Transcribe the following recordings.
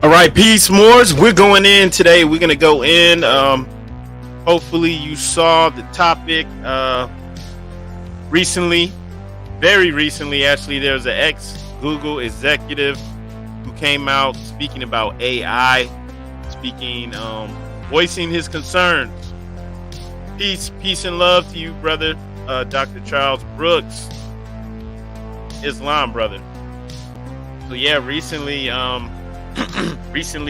All right, peace, Moors. We're going in today. We're gonna go in. Hopefully, you saw the topic recently, very recently. Actually, there was an ex-Google executive who came out speaking about AI, voicing his concerns. Peace, and love to you, brother, Dr. Charles Brooks, Islam, brother. So yeah, recently,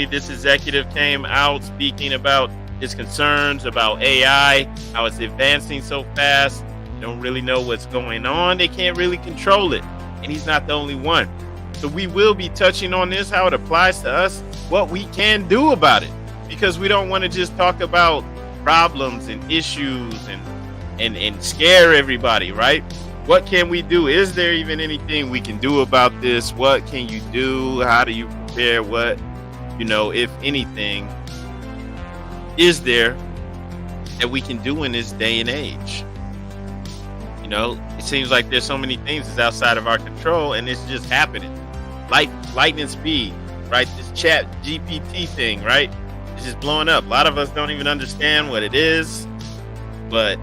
this executive came out speaking about his concerns about AI, how it's advancing so fast. They don't really know what's going on. They can't really control it. And he's not the only one. So we will be touching on this, how it applies to us, what we can do about it. Because we don't want to just talk about problems and issues and scare everybody, right? What can we do? Is there even anything we can do about this? What can you do? How do you prepare? What, if anything, is there that we can do in this day and age? It seems like there's so many things that's outside of our control, and it's just happening. Lightning speed, right? This chat GPT thing, right? It's just blowing up. A lot of us don't even understand what it is, but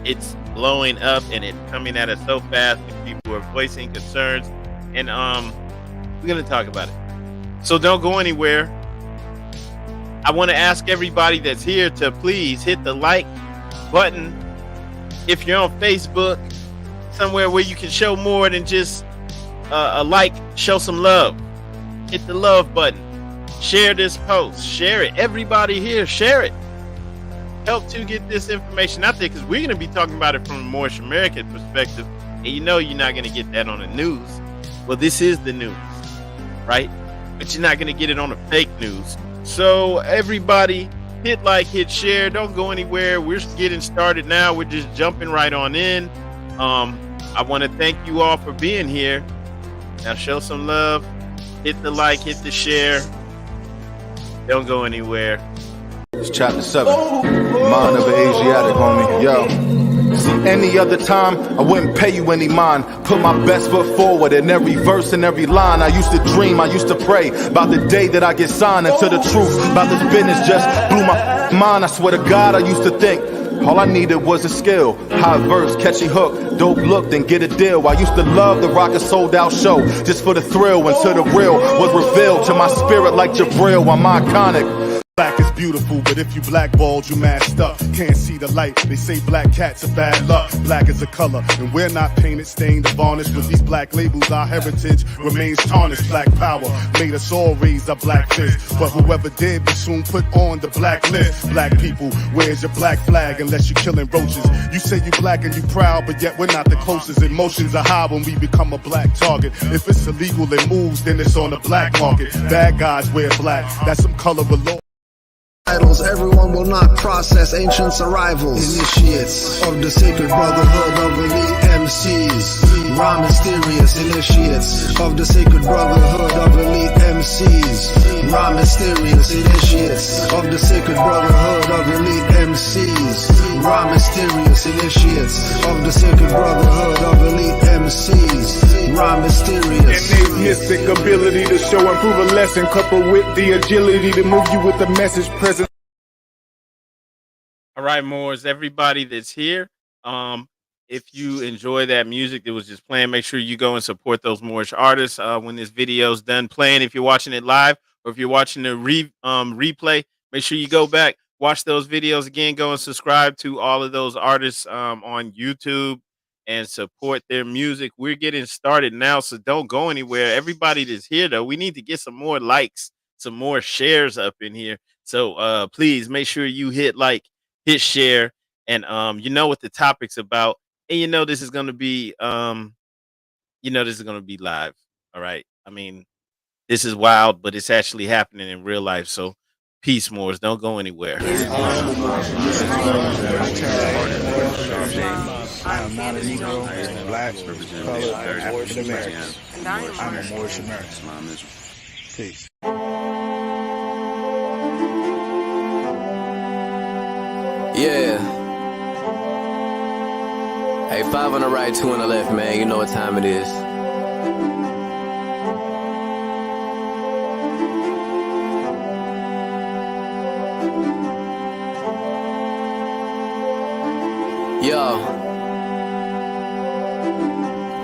it's blowing up and it's coming at us so fast, and people are voicing concerns, and we're going to talk about it. So don't go anywhere. I want to ask everybody that's here to please hit the like button. If you're on Facebook, somewhere where you can show more than just a like, show some love. Hit the love button. Share this post. Share it. Everybody here, share it. Help to get this information out there, because we're going to be talking about it from a Moorish American perspective. And you're not going to get that on the news. Well, this is the news, right? But you're not going to get it on the fake news. So everybody, hit like, hit share. Don't go anywhere. We're getting started now. We're just jumping right on in. I want to thank you all for being here. Now show some love. Hit the like, hit the share. Don't go anywhere. It's chapter 7. Mind of an Asiatic, homie. Yo. See, any other time, I wouldn't pay you any mind. Put my best foot forward in every verse and every line. I used to dream, I used to pray about the day that I get signed into the truth. About this business just blew my mind. I swear to God, I used to think all I needed was a skill. High verse, catchy hook, dope look, then get a deal. I used to love the rock a sold out show just for the thrill, until the real was revealed to my spirit like Jabril. I'm iconic. Black is beautiful, but if you blackballed, you masked up. Can't see the light, they say black cats are bad luck. Black is a color, and we're not painted, stained, or varnished. With these black labels, our heritage remains tarnished. Black power made us all raise our black fist. But whoever did, we soon put on the black list. Black people, where's your black flag unless you're killing roaches? You say you black and you proud, but yet we're not the closest. Emotions are high when we become a black target. If it's illegal and moves, then it's on the black market. Bad guys wear black, that's some color of law. Everyone will not process ancients' arrivals. Initiates of the sacred brotherhood of elite MCs. Raw mysterious initiates of the sacred brotherhood of elite MCs. Raw mysterious initiates of the sacred brotherhood of elite MCs. Raw mysterious initiates of the sacred brotherhood of elite MCs. Raw mysterious. Innate mystic ability to show and prove a lesson, coupled with the agility to move you with the message present. All right, Moors, everybody that's here. If you enjoy that music that was just playing, make sure you go and support those Moorish artists when this video's done playing. If you're watching it live, or if you're watching the replay, make sure you go back, watch those videos again, go and subscribe to all of those artists on YouTube and support their music. We're getting started now, so don't go anywhere. Everybody that's here, though, we need to get some more likes, some more shares up in here. So please make sure you hit like, hit share, and you know what the topic's about, and this is gonna be live. All right. I mean, this is wild, but it's actually happening in real life. So peace, Moors. Don't go anywhere. I am not a Negro, black, colored, African American. I'm a Moorish American. Peace. Yeah. Hey, 5 on the right, 2 on the left, man. You know what time it is. Yo.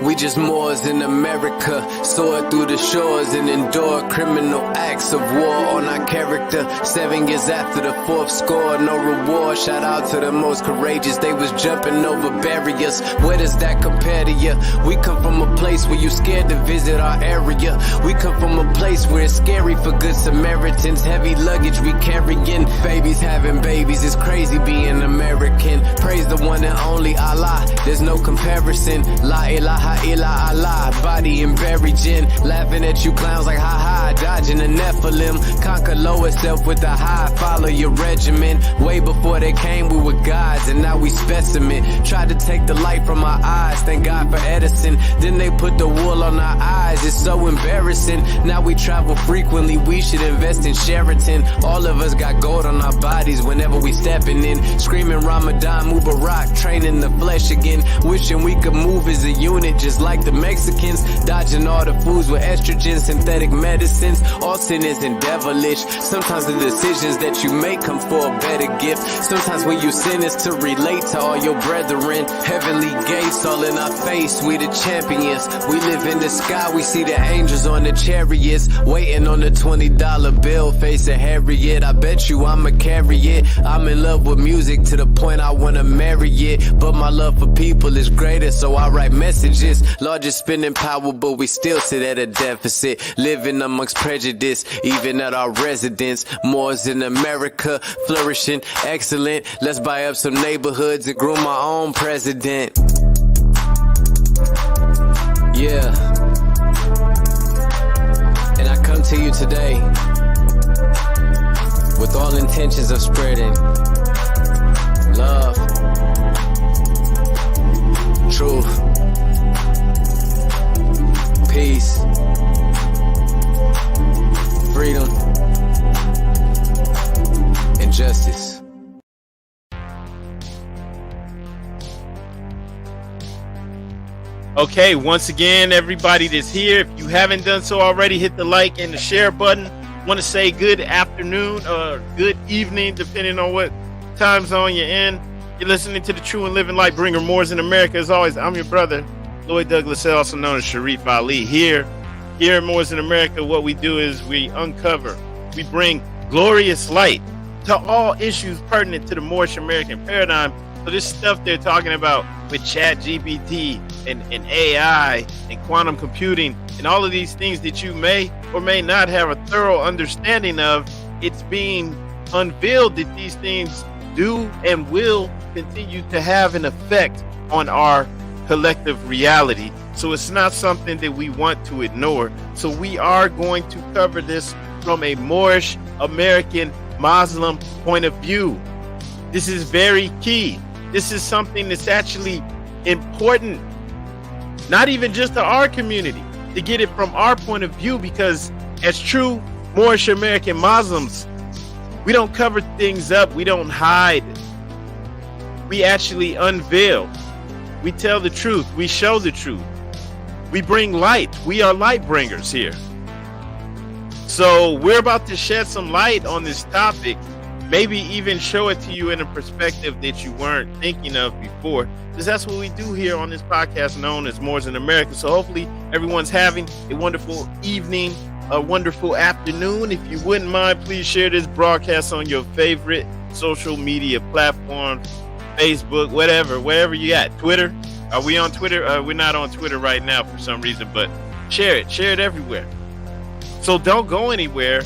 We just Moors in America, soar through the shores and endure criminal acts of war on our character. 7 years after the 4th score, no reward. Shout out to the most courageous, they was jumping over barriers. Where does that compare to you? We come from a place where you scared to visit our area. We come from a place where it's scary for good Samaritans. Heavy luggage we carrying, babies having babies. It's crazy being American. Praise the one and only Allah, there's no comparison. La ilaha illa Allah, body and buried gin. Laughing at you clowns like ha-ha, dodging the Nephilim. Conquer lower self with the high, follow your regimen. Way before they came we were gods and now we specimen. Tried to take the light from our eyes, thank God for Edison. Then they put the wool on our eyes, it's so embarrassing. Now we travel frequently, we should invest in Sheraton. All of us got gold on our bodies whenever we stepping in. Screaming Ramadan, Mubarak, training the flesh again. Wishing we could move as a unit just like the Mexicans. Dodging all the foods with estrogen, synthetic medicines. All sin isn't devilish. Sometimes the decisions that you make come for a better gift. Sometimes when you sin is to relate to all your brethren. Heavenly gates all in our face, we the champions. We live in the sky, we see the angels on the chariots. Waiting on the $20 bill, face a Harriet. I bet you I'ma carry it. I'm in love with music to the point I wanna marry it. But my love for people is greater, so I write messages. Largest spending power, but we still sit at a deficit. Living amongst prejudice, even at our residence. Moors in America, flourishing, excellent. Let's buy up some neighborhoods and groom our own president. Yeah. And I come to you today with all intentions of spreading love, truth, peace, freedom, and justice. Okay, once again, everybody that's here, if you haven't done so already, hit the like and the share button. Want to say good afternoon or good evening, depending on what time zone you're in. You're listening to the True and Living Light Bringer, Moors in America. As always, I'm your brother, Lloyd Douglas, also known as Sharif Ali. Here in Moors in America, what we do is we uncover, we bring glorious light to all issues pertinent to the Moorish American paradigm. So this stuff they're talking about with ChatGPT and AI and quantum computing and all of these things that you may or may not have a thorough understanding of, it's being unveiled that these things do and will continue to have an effect on our collective reality. So it's not something that we want to ignore. So we are going to cover this from a Moorish American Muslim point of view. This is very key. This is something that's actually important, not even just to our community, to get it from our point of view, because as true Moorish American Muslims, we don't cover things up. We don't hide. We actually unveil. We tell the truth. We show the truth. We bring light. We are light bringers here. So we're about to shed some light on this topic, maybe even show it to you in a perspective that you weren't thinking of before, because that's what we do here on this podcast known as Moors in America. So hopefully everyone's having a wonderful evening, a wonderful afternoon. If you wouldn't mind, please share this broadcast on your favorite social media platform, Facebook, wherever you at. Twitter. Are we on Twitter? We're not on Twitter right now for some reason, but share it everywhere. So don't go anywhere.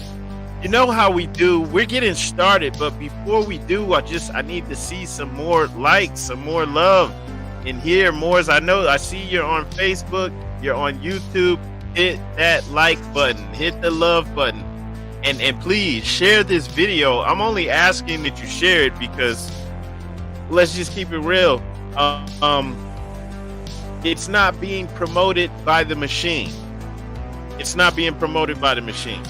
You know how we do. We're getting started, but before we do, I need to see some more likes, some more love in here. Moors, I know I see you're on Facebook, you're on YouTube. Hit that like button, hit the love button, and please share this video. I'm only asking that you share it because let's just keep it real. It's not being promoted by the machine. It's not being promoted by the machine.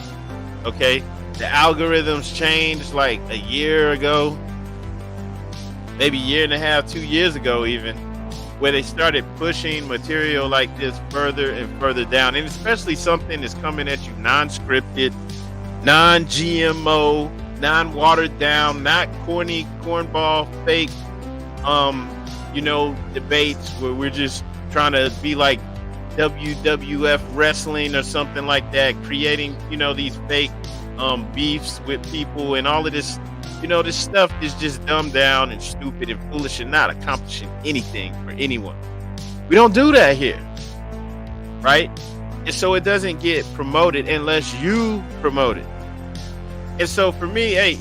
Okay? The algorithms changed like a year ago, maybe a year and a half, 2 years ago even, where they started pushing material like this further and further down. And especially something that's coming at you non-scripted, non-GMO, non-watered down, not corny, cornball, fake, debates where we're just trying to be like WWF wrestling or something like that, creating, these fake beefs with people and all of this, this stuff is just dumbed down and stupid and foolish and not accomplishing anything for anyone. We don't do that here, right? And so it doesn't get promoted unless you promote it. And so for me, hey,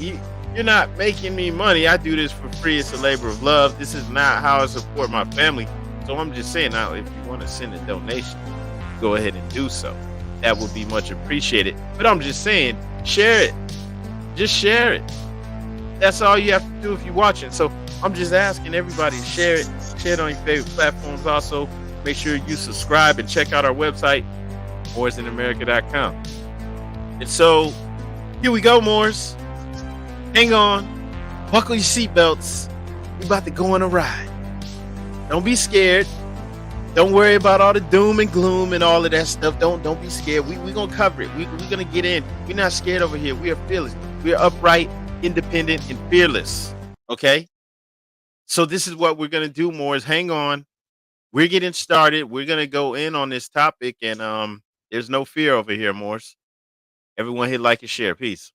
you're not making me money. I do this for free. It's a labor of love. This is not how I support my family. So I'm just saying, now, if you want to send a donation, go ahead and do so. That would be much appreciated. But I'm just saying, share it. Just share it. That's all you have to do if you're watching. So I'm just asking everybody to share it. Share it on your favorite platforms. Also, make sure you subscribe and check out our website, moorsinamerica.com. And so, here we go, Moors. Hang on. Buckle your seatbelts. We're about to go on a ride. Don't be scared. Don't worry about all the doom and gloom and all of that stuff. Don't be scared. We're going to cover it. We're going to get in. We're not scared over here. We are fearless. We are upright, independent, and fearless. Okay? So this is what we're going to do, Moors. Hang on. We're getting started. We're going to go in on this topic, and there's no fear over here, Moors. Everyone hit like and share. Peace.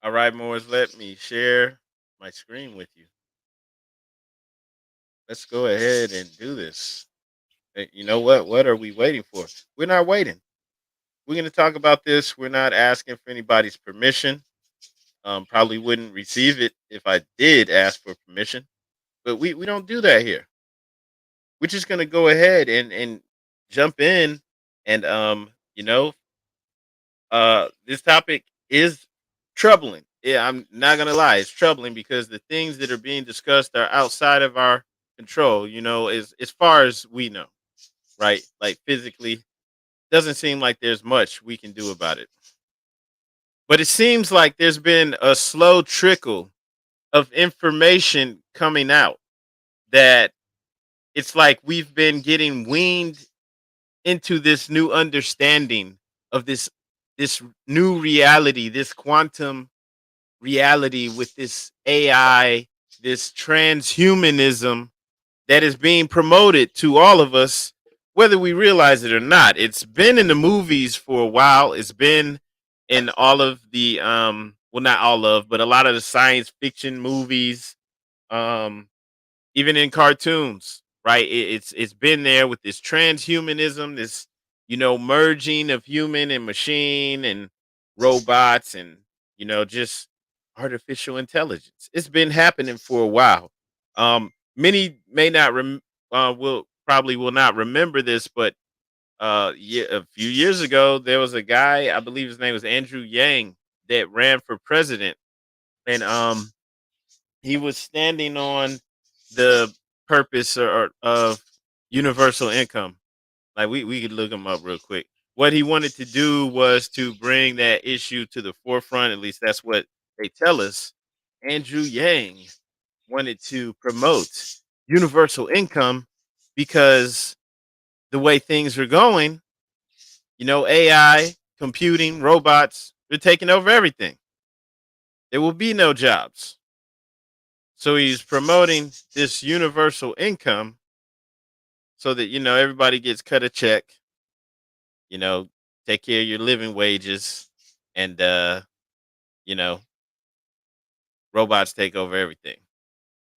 All right, Moors, let me share my screen with you. Let's go ahead and do this. You know what? What are we waiting for? We're not waiting. We're going to talk about this. We're not asking for anybody's permission. Probably wouldn't receive it if I did ask for permission, but we don't do that here. We're just going to go ahead and jump in and, this topic is troubling. Yeah, I'm not gonna lie, it's troubling because the things that are being discussed are outside of our control. As far as we know, right? Like physically, doesn't seem like there's much we can do about it. But it seems like there's been a slow trickle of information coming out that it's like we've been getting weaned into this new understanding of this new reality, this quantum reality with this AI, this transhumanism that is being promoted to all of us, whether we realize it or not. It's been in the movies for a while. It's been in all of the well, not all of, but a lot of the science fiction movies, um, even in cartoons, right? It's been there with this transhumanism, this merging of human and machine and robots and just artificial intelligence. It's been happening for a while. Many may not will not remember this, but yeah, a few years ago there was a guy, I believe his name was Andrew Yang, that ran for president, and he was standing on the purpose of universal income. Like we could look him up real quick. What he wanted to do was to bring that issue to the forefront. At least that's what they tell us. Andrew Yang wanted to promote universal income because the way things are going, AI, computing, robots, they're taking over everything. There will be no jobs. So he's promoting this universal income so that everybody gets cut a check, you know, take care of your living wages, and you know, robots take over everything,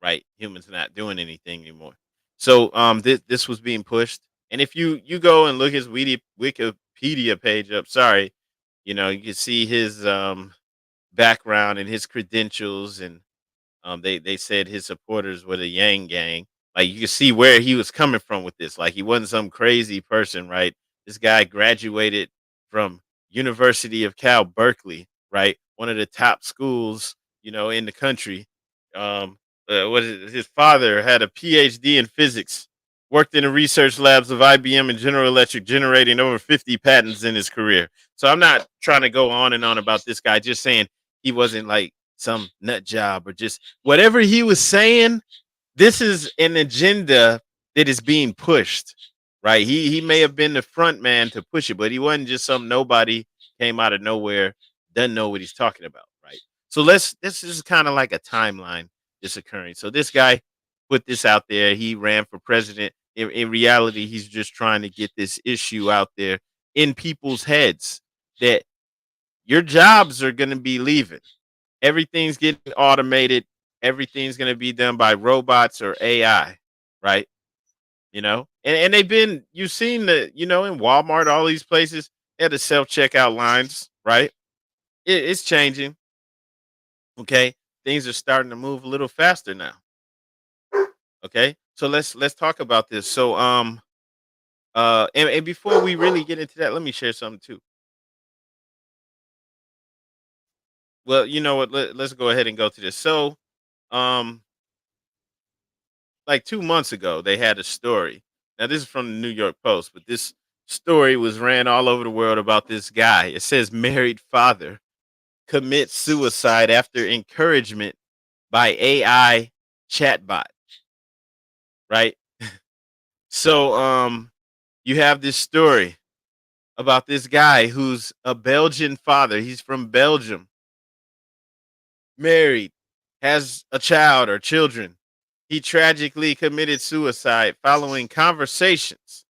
right? Humans not doing anything anymore. So this was being pushed, and if you go and look his Wikipedia page up, sorry, you can see his background and his credentials, and they said his supporters were the Yang Gang. Like, you can see where he was coming from with this. Like, he wasn't some crazy person, right? This guy graduated from University of Cal Berkeley, right? One of the top schools, in the country. What is it? His father had a PhD in physics, worked in the research labs of IBM and General Electric, generating over 50 patents in his career. So I'm not trying to go on and on about this guy, just saying he wasn't like some nut job, or just whatever he was saying. This is an agenda that is being pushed, right? He may have been the front man to push it, but he wasn't just some nobody came out of nowhere, doesn't know what he's talking about, right? So this is kind of like a timeline just occurring. So this guy put this out there. He ran for president. In reality, he's just trying to get this issue out there in people's heads that your jobs are going to be leaving. Everything's getting automated. Everything's going to be done by robots or AI, right? And they've been, you've seen in Walmart, all these places, they had the self checkout lines, right? It's changing. Okay. Things are starting to move a little faster now. Okay. So let's talk about this. So, and before we really get into that, let me share something too. Well, you know what? Let's go ahead and go to this. So, um, like 2 months ago, they had a story. Now, this is from the New York Post, but this story was ran all over the world about this guy. It says married father commits suicide after encouragement by AI chatbot, right? So, you have this story about this guy who's a Belgian father. He's from Belgium, married, has a child or children. He tragically committed suicide following conversations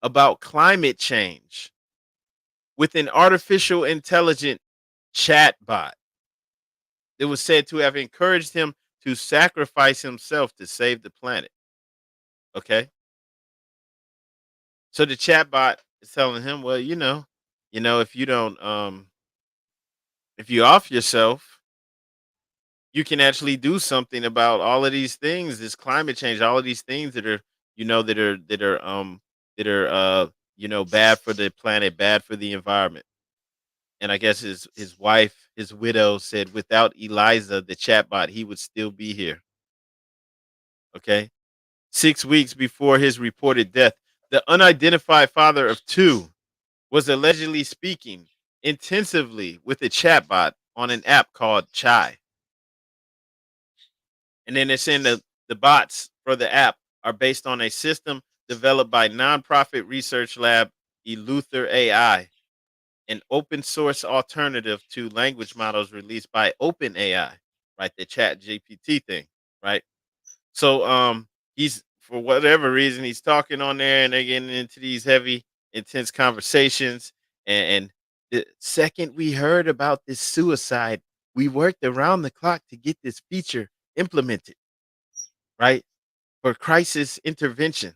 about climate change with an artificial intelligent chatbot. It was said to have encouraged him to sacrifice himself to save the planet. Okay. So the chatbot is telling him, well, if you don't if you off yourself, you can actually do something about all of these things, this climate change, all of these things that are, bad for the planet, bad for the environment. And I guess his wife, his widow, said without Eliza, the chatbot, he would still be here. Okay. 6 weeks before his reported death, the unidentified father of two was allegedly speaking intensively with a chatbot on an app called Chai. And then they're saying that the bots for the app are based on a system developed by nonprofit research lab Eleuther AI, an open source alternative to language models released by OpenAI, right? The chat GPT thing, right? So he's, for whatever reason, he's talking on there, and they're getting into these heavy, intense conversations. And the second we heard about this suicide, we worked around the clock to get this feature implemented, right? For crisis intervention.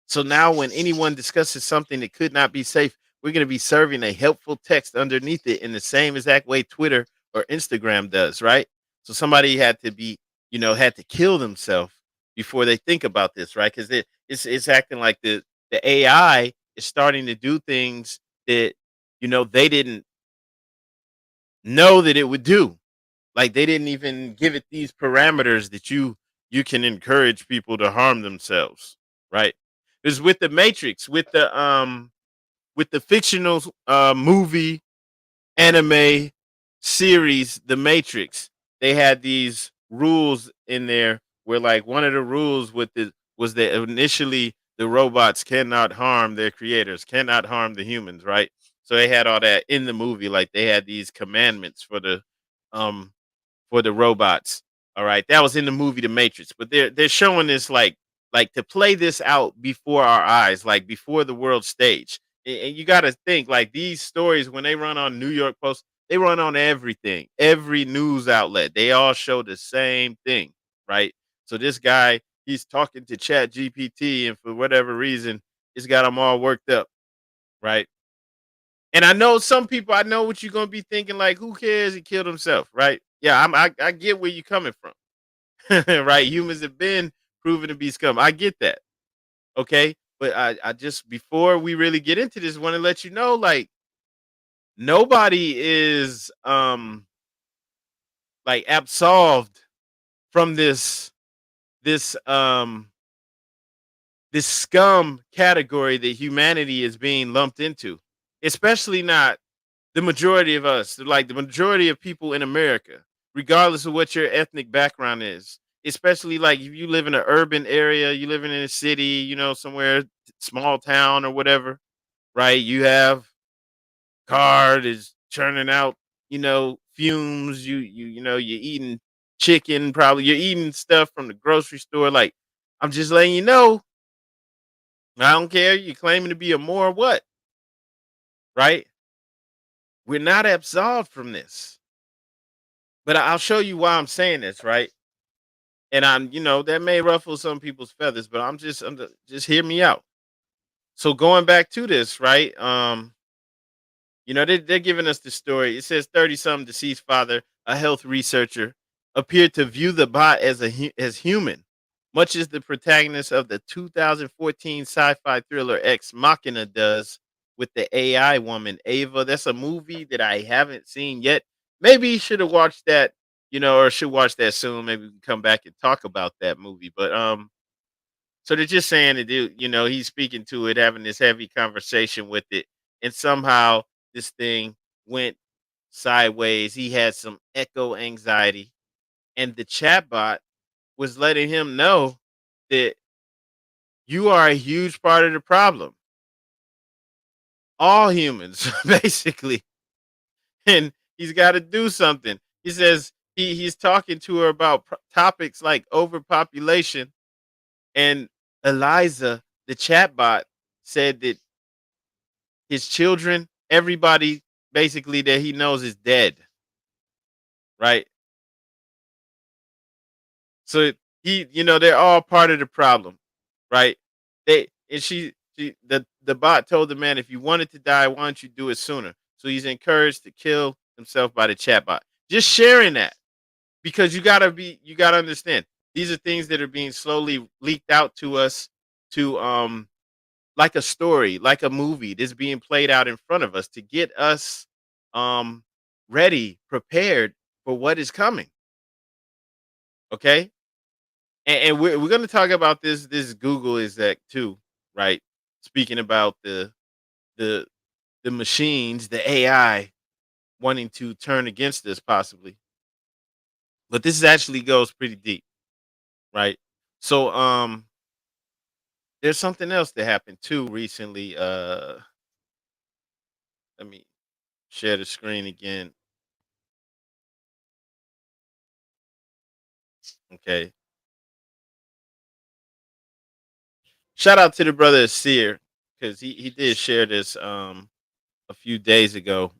So now when anyone discusses something that could not be safe, we're going to be serving a helpful text underneath it in the same exact way Twitter or Instagram does, right? So somebody had to be, had to kill themselves before they think about this, right? Because it's acting like the AI is starting to do things that, they didn't know that it would do. Like, they didn't even give it these parameters that you can encourage people to harm themselves, right? Because with the Matrix, with the fictional movie anime series, The Matrix, they had these rules in there where, like, one of the rules with the was that initially the robots cannot harm their creators, cannot harm the humans, right? So they had all that in the movie, like they had these commandments um for the robots. All right, that was in the movie The Matrix, but they're showing this like to play this out before our eyes, like before the world stage. And you got to think like these stories when they run on New York Post, they run on everything, every news outlet. They all show the same thing, right? So this guy, he's talking to Chat GPT, and for whatever reason, it's got him all worked up, right? And I know some people, I know what you're gonna be thinking, like, who cares? He killed himself, right? Yeah, I get where you're coming from, right? Humans have been proven to be scum. I get that, okay. But I just before we really get into this, want to let you know, like, nobody is like absolved from this this scum category that humanity is being lumped into, especially not the majority of us, like the majority of people in America, regardless of what your ethnic background is. Especially like if you live in an urban area, you living in a city, you know, somewhere small town or whatever, right? You have car is churning out, you know, fumes. You know, you're eating chicken, probably you're eating stuff from the grocery store. Like, I'm just letting you know, I don't care. You're claiming to be a Moor, what, right? We're not absolved from this. But I'll show you why I'm saying this, right? And I'm, you know, that may ruffle some people's feathers, but just hear me out. So going back to this, right? You know, they're giving us the story. It says 30-something deceased father, a health researcher, appeared to view the bot as as human, much as the protagonist of the 2014 sci-fi thriller Ex Machina does with the AI woman Ava. That's a movie that I haven't seen yet. Maybe you should have watched that, you know, or should watch that soon. Maybe we can come back and talk about that movie. But so they're just saying that, you know, he's speaking to it, having this heavy conversation with it, and somehow this thing went sideways. He had some echo anxiety, and the chatbot was letting him know that you are a huge part of the problem. All humans, basically, and he's got to do something. He says he's talking to her about topics like overpopulation, and Eliza, the chatbot, said that his children, everybody basically that he knows is dead, right? So you know, they're all part of the problem, right? They and the bot told the man, if you wanted to die, why don't you do it sooner? So he's encouraged to kill himself by the chatbot. Just sharing that because you gotta understand these are things that are being slowly leaked out to us to like a story, like a movie that's being played out in front of us to get us um ready, prepared for what is coming. Okay. And we're gonna talk about this Google exec too, right? Speaking about the the machines, the AI wanting to turn against us possibly. But this actually goes pretty deep, right? So there's something else that happened too recently. Let me share the screen again. Okay. Shout out to the brother Seer because he did share this a few days ago.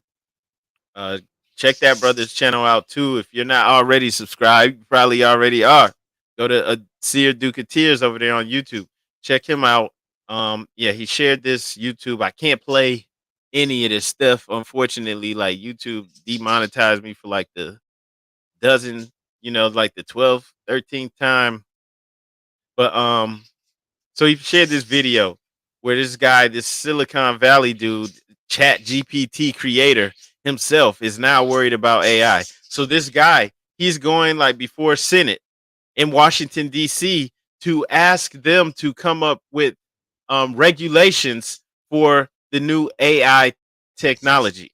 Uh, check that brother's channel out too. If you're not already subscribed, you probably already are. Go to Seer Ducateers over there on YouTube. Check him out. Yeah, he shared this YouTube. I can't play any of this stuff, unfortunately. Like YouTube demonetized me for like the dozen, you know, like the 12th, 13th time. But so he shared this video where this guy, this Silicon Valley dude, Chat GPT creator himself, is now worried about AI. So this guy, he's going like before Senate in Washington D.C. to ask them to come up with regulations for the new AI technology.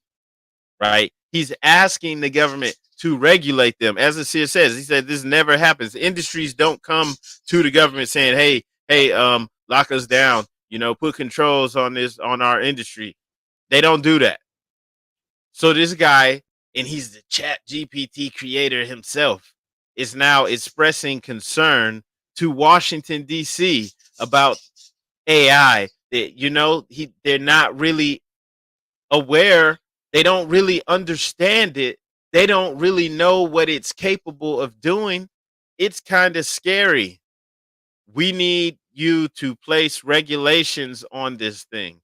Right? He's asking the government to regulate them. As the seer says, he said this never happens. Industries don't come to the government saying, hey, lock us down, you know, put controls on this on our industry. They don't do that. So this guy, and he's the Chat GPT creator himself, is now expressing concern to Washington D.C. about AI they're not really aware. They don't really understand it. They don't really know what it's capable of doing. It's kind of scary. We need you to place regulations on this thing.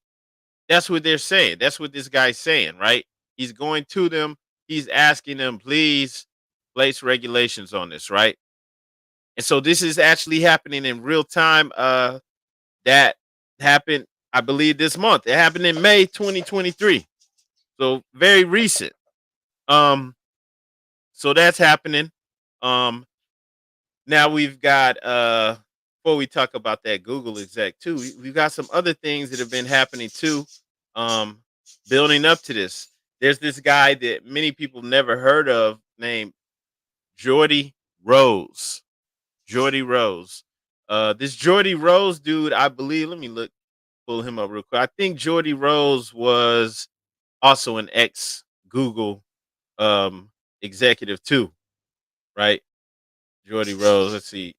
That's what they're saying. That's what this guy's saying, right? He's going to them. He's asking them, please place regulations on this, right? And so this is actually happening in real time. That happened, I believe, this month. It happened in May 2023. So very recent. Um, so that's happening. Um, Now we've got before we talk about that Google exec too, we've got some other things that have been happening too. Um, Building up to this. There's this guy that many people never heard of named Jordy Rose. Jordy Rose. This Jordy Rose dude, I believe, let me pull him up real quick. I think Jordy Rose was also an ex Google um executive too, right? Jordy Rose. Let's see.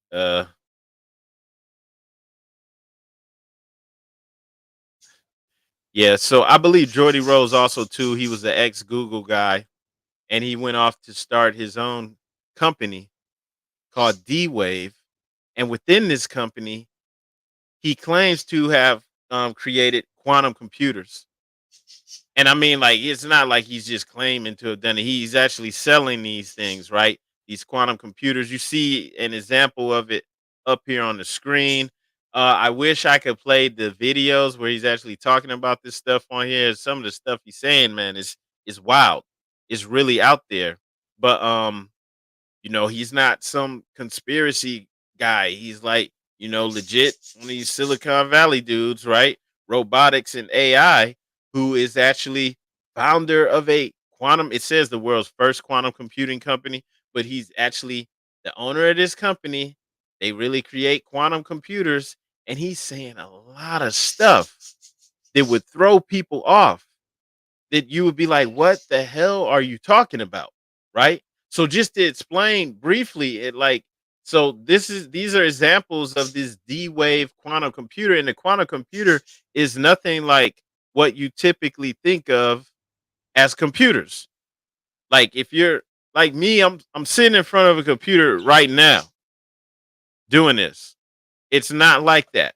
Yeah, so I believe Jordy Rose also too. He was an ex Google guy, and he went off to start his own company called D Wave. And within this company, he claims to have created quantum computers. And I mean, like, it's not like he's just claiming to have done it. He's actually selling these things, right? These quantum computers. You see an example of it up here on the screen. I wish I could play the videos where he's actually talking about this stuff on here. Some of the stuff he's saying, man, is wild. It's really out there. But he's not some conspiracy guy. He's like, legit one of these Silicon Valley dudes, right? Robotics and AI, who is actually founder of a quantum, it says the world's first quantum computing company, but he's actually the owner of this company. They really create quantum computers, and he's saying a lot of stuff that would throw people off, that you would be like, "What the hell are you talking about?" Right? So just to explain briefly, these are examples of this D wave quantum computer, and the quantum computer is nothing like what you typically think of as computers. Like if you're like me, I'm sitting in front of a computer right now doing this. It's not like that.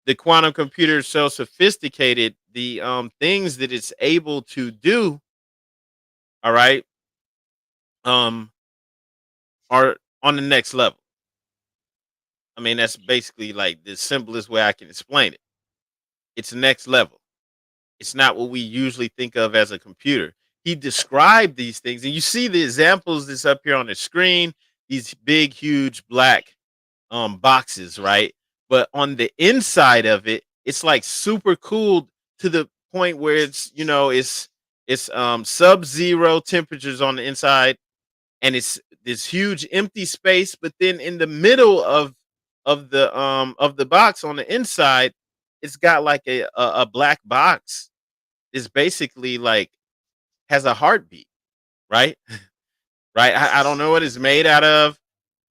The quantum computer is so sophisticated, the things that it's able to do, all right, um, are on the next level. I mean, that's basically like the simplest way I can explain it. It's next level. It's not what we usually think of as a computer. He described these things, and you see the examples that's up here on the screen. These big, huge black boxes, right? But on the inside of it, it's like super cool to the point where it's sub-zero temperatures on the inside, and it's this huge empty space, but then in the middle of the box on the inside, it's got like a black box. It's basically like has a heartbeat, right? Right. I don't know what it's made out of.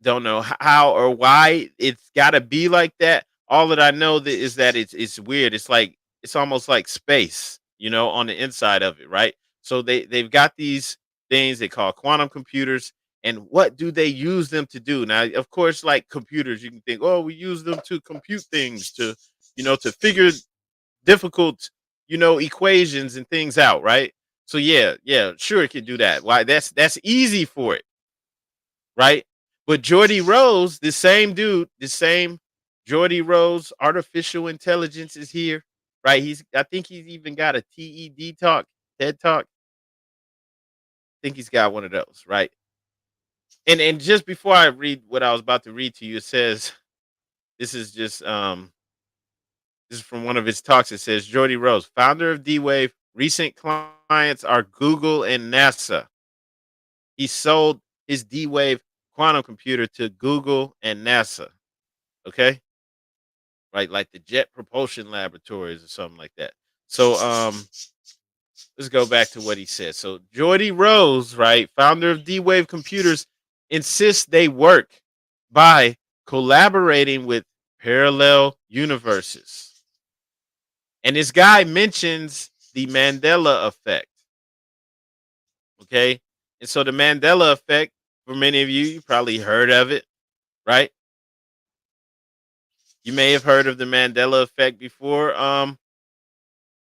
Don't know how or why it's got to be like that. All that I know is that it's weird. It's like it's almost like space, on the inside of it, right? So they've got these things they call quantum computers, and what do they use them to do? Now, of course, like computers, you can think, oh, we use them to compute things, to figure difficult, equations and things out, right? So yeah, sure, it can do that. Why? That's easy for it, right? But Jordy Rose, the same dude, the same Jordy Rose, artificial intelligence is here, right? I think he's even got a TED talk, TED talk. I think he's got one of those, right? And just before I read what I was about to read to you, it says this is just this is from one of his talks. It says Jordy Rose, founder of D Wave, recent clients are Google and NASA. He sold his D Wave quantum computer to Google and NASA. Okay. Right. Like the Jet Propulsion Laboratories or something like that. So let's go back to what he said. So Jordy Rose, right, founder of D Wave Computers, insists they work by collaborating with parallel universes. And this guy mentions the Mandela effect. Okay. And so the Mandela effect, for many of you, you probably heard of it, right? You may have heard of the Mandela effect before.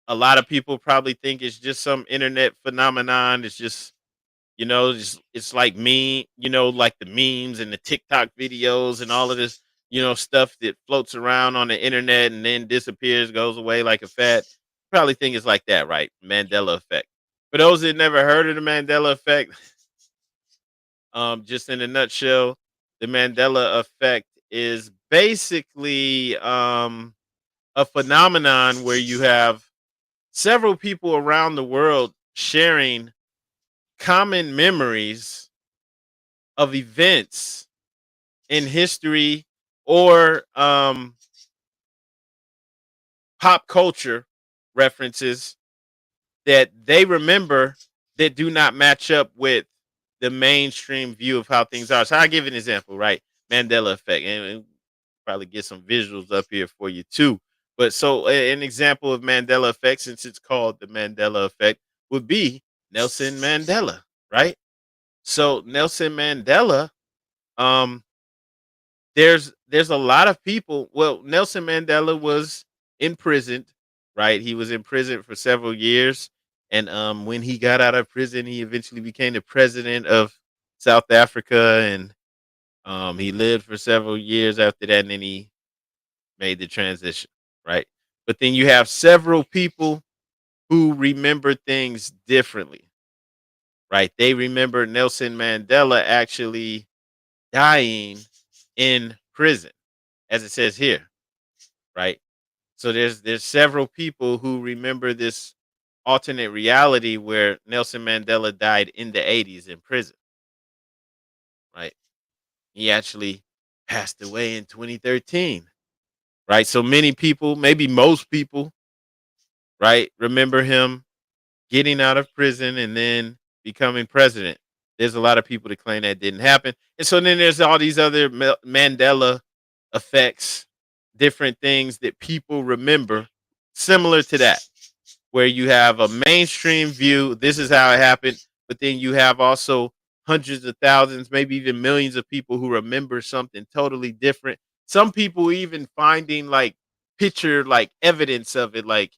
A lot of people probably think it's just some internet phenomenon. It's just, just it's like me, like the memes and the TikTok videos and all of this, stuff that floats around on the internet and then disappears, goes away like a fad. Probably think it's like that, right? Mandela effect. For those that never heard of the Mandela effect, just in a nutshell, the Mandela effect is basically a phenomenon where you have several people around the world sharing common memories of events in history or pop culture references that they remember that do not match up with the mainstream view of how things are. So I'll give an example, right? Mandela effect. And probably get some visuals up here for you too. But so an example of Mandela effect, since it's called the Mandela effect, would be Nelson Mandela, right? So Nelson Mandela, um, there's a lot of people. Well, Nelson Mandela was imprisoned, right? He was in prison for several years, and when he got out of prison, he eventually became the president of South Africa, and he lived for several years after that, and then he made the transition, right? But then you have several people who remember things differently, right? They remember Nelson Mandela actually dying in prison, as it says here, right? So there's several people who remember this alternate reality where Nelson Mandela died in the 80s in prison, right? He actually passed away in 2013, right? So many people, maybe most people, right, remember him getting out of prison and then becoming president. There's a lot of people that claim that didn't happen. And so then there's all these other Mandela effects, different things that people remember similar to that, where you have a mainstream view. This is how it happened. But then you have also hundreds of thousands, maybe even millions of people who remember something totally different. Some people even finding like picture, like evidence of it, like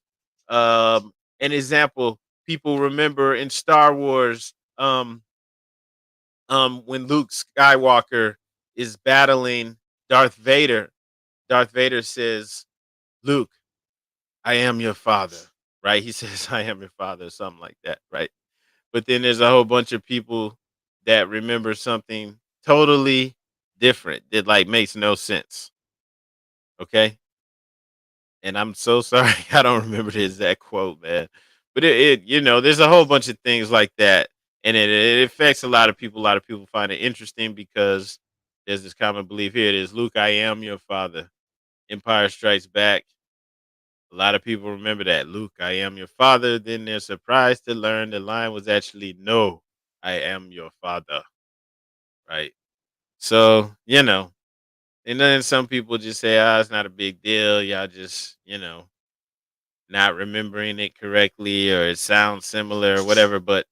an example, people remember in Star Wars, when Luke Skywalker is battling Darth Vader, Darth Vader says, "Luke, I am your father." Right? He says, "I am your father," or something like that, right? But then there's a whole bunch of people that remember something totally different that like makes no sense. Okay? And I'm so sorry I don't remember the exact quote, man. But there's a whole bunch of things like that, and it affects a lot of people. A lot of people find it interesting because there's this common belief here. It is Luke, I am your father. Empire Strikes Back. A lot of people remember that. Luke, I am your father. Then they're surprised to learn the line was actually, no, I am your father. Right. So, and then some people just say, it's not a big deal. Y'all just, not remembering it correctly or it sounds similar or whatever. But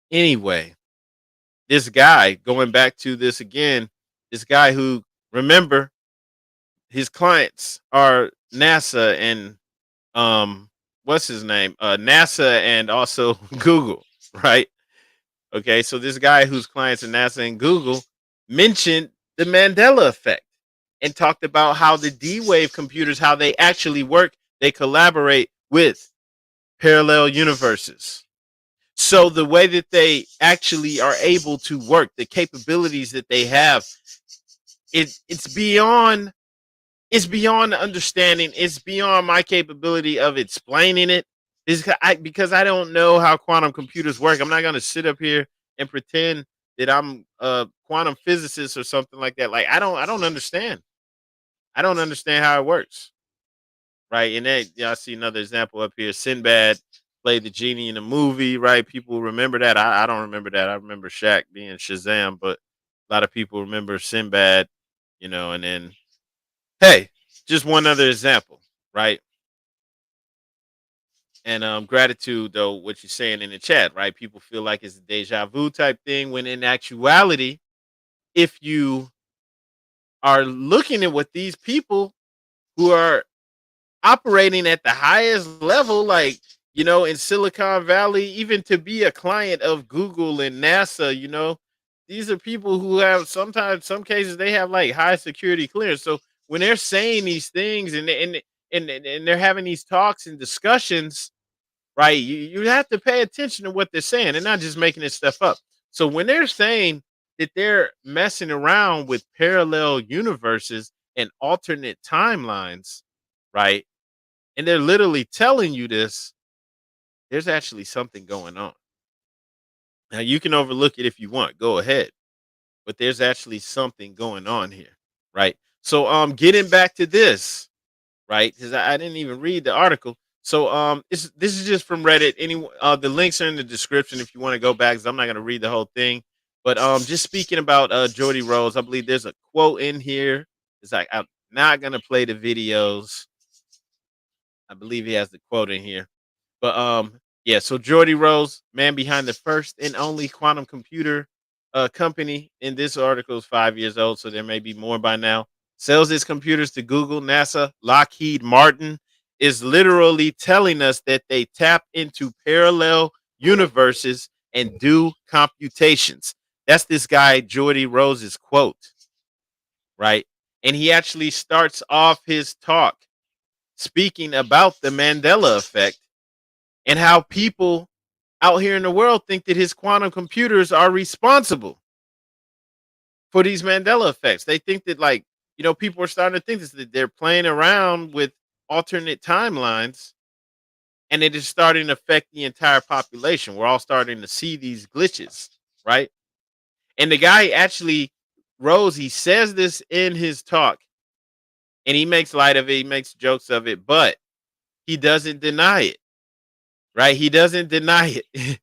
anyway, this guy, going back to this again, this guy who, remember, his clients are NASA and what's his name? NASA and also Google, right? Okay, so this guy whose clients are NASA and Google mentioned the Mandela effect and talked about how the D-Wave computers, how they actually work, they collaborate with parallel universes. So the way that they actually are able to work, the capabilities that they have, it's beyond understanding. It's beyond my capability of explaining it. Because I don't know how quantum computers work. I'm not going to sit up here and pretend that I'm a quantum physicist or something like that. Like I don't understand. I don't understand how it works. Right. And then I see another example up here. Sinbad played the genie in the movie, right? People remember that. I don't remember that. I remember Shaq being Shazam, but a lot of people remember Sinbad, and then hey, just one other example, right? And gratitude though, what you're saying in the chat, right? People feel like it's a deja vu type thing when in actuality, if you are looking at what these people who are operating at the highest level, like, in Silicon Valley, even to be a client of Google and NASA, these are people who have sometimes, some cases, they have like high security clearance. So when they're saying these things and they're having these talks and discussions, right? You have to pay attention to what they're saying. They're not just making this stuff up. So when they're saying that they're messing around with parallel universes and alternate timelines, right? And they're literally telling you this, there's actually something going on. Now you can overlook it if you want, go ahead, but there's actually something going on here, right? So getting back to this, right? Because I didn't even read the article. So this is just from Reddit. The links are in the description if you want to go back, because I'm not gonna read the whole thing. But just speaking about Jordy Rose, I believe there's a quote in here. It's like, I'm not gonna play the videos. I believe he has the quote in here. But yeah, so Jordy Rose, man behind the first and only quantum computer company in this article, is 5 years old, so there may be more by now. Sells its computers to Google, NASA, Lockheed Martin, is literally telling us that they tap into parallel universes and do computations. That's this guy Jordy Rose's quote, right? And he actually starts off his talk speaking about the Mandela effect and how people out here in the world think that his quantum computers are responsible for these Mandela effects. They think that, like, people are starting to think this, that they're playing around with alternate timelines, and it is starting to affect the entire population. We're all starting to see these glitches, right? And the guy actually, Rose, he says this in his talk, and he makes light of it, he makes jokes of it, but he doesn't deny it, right? He doesn't deny it.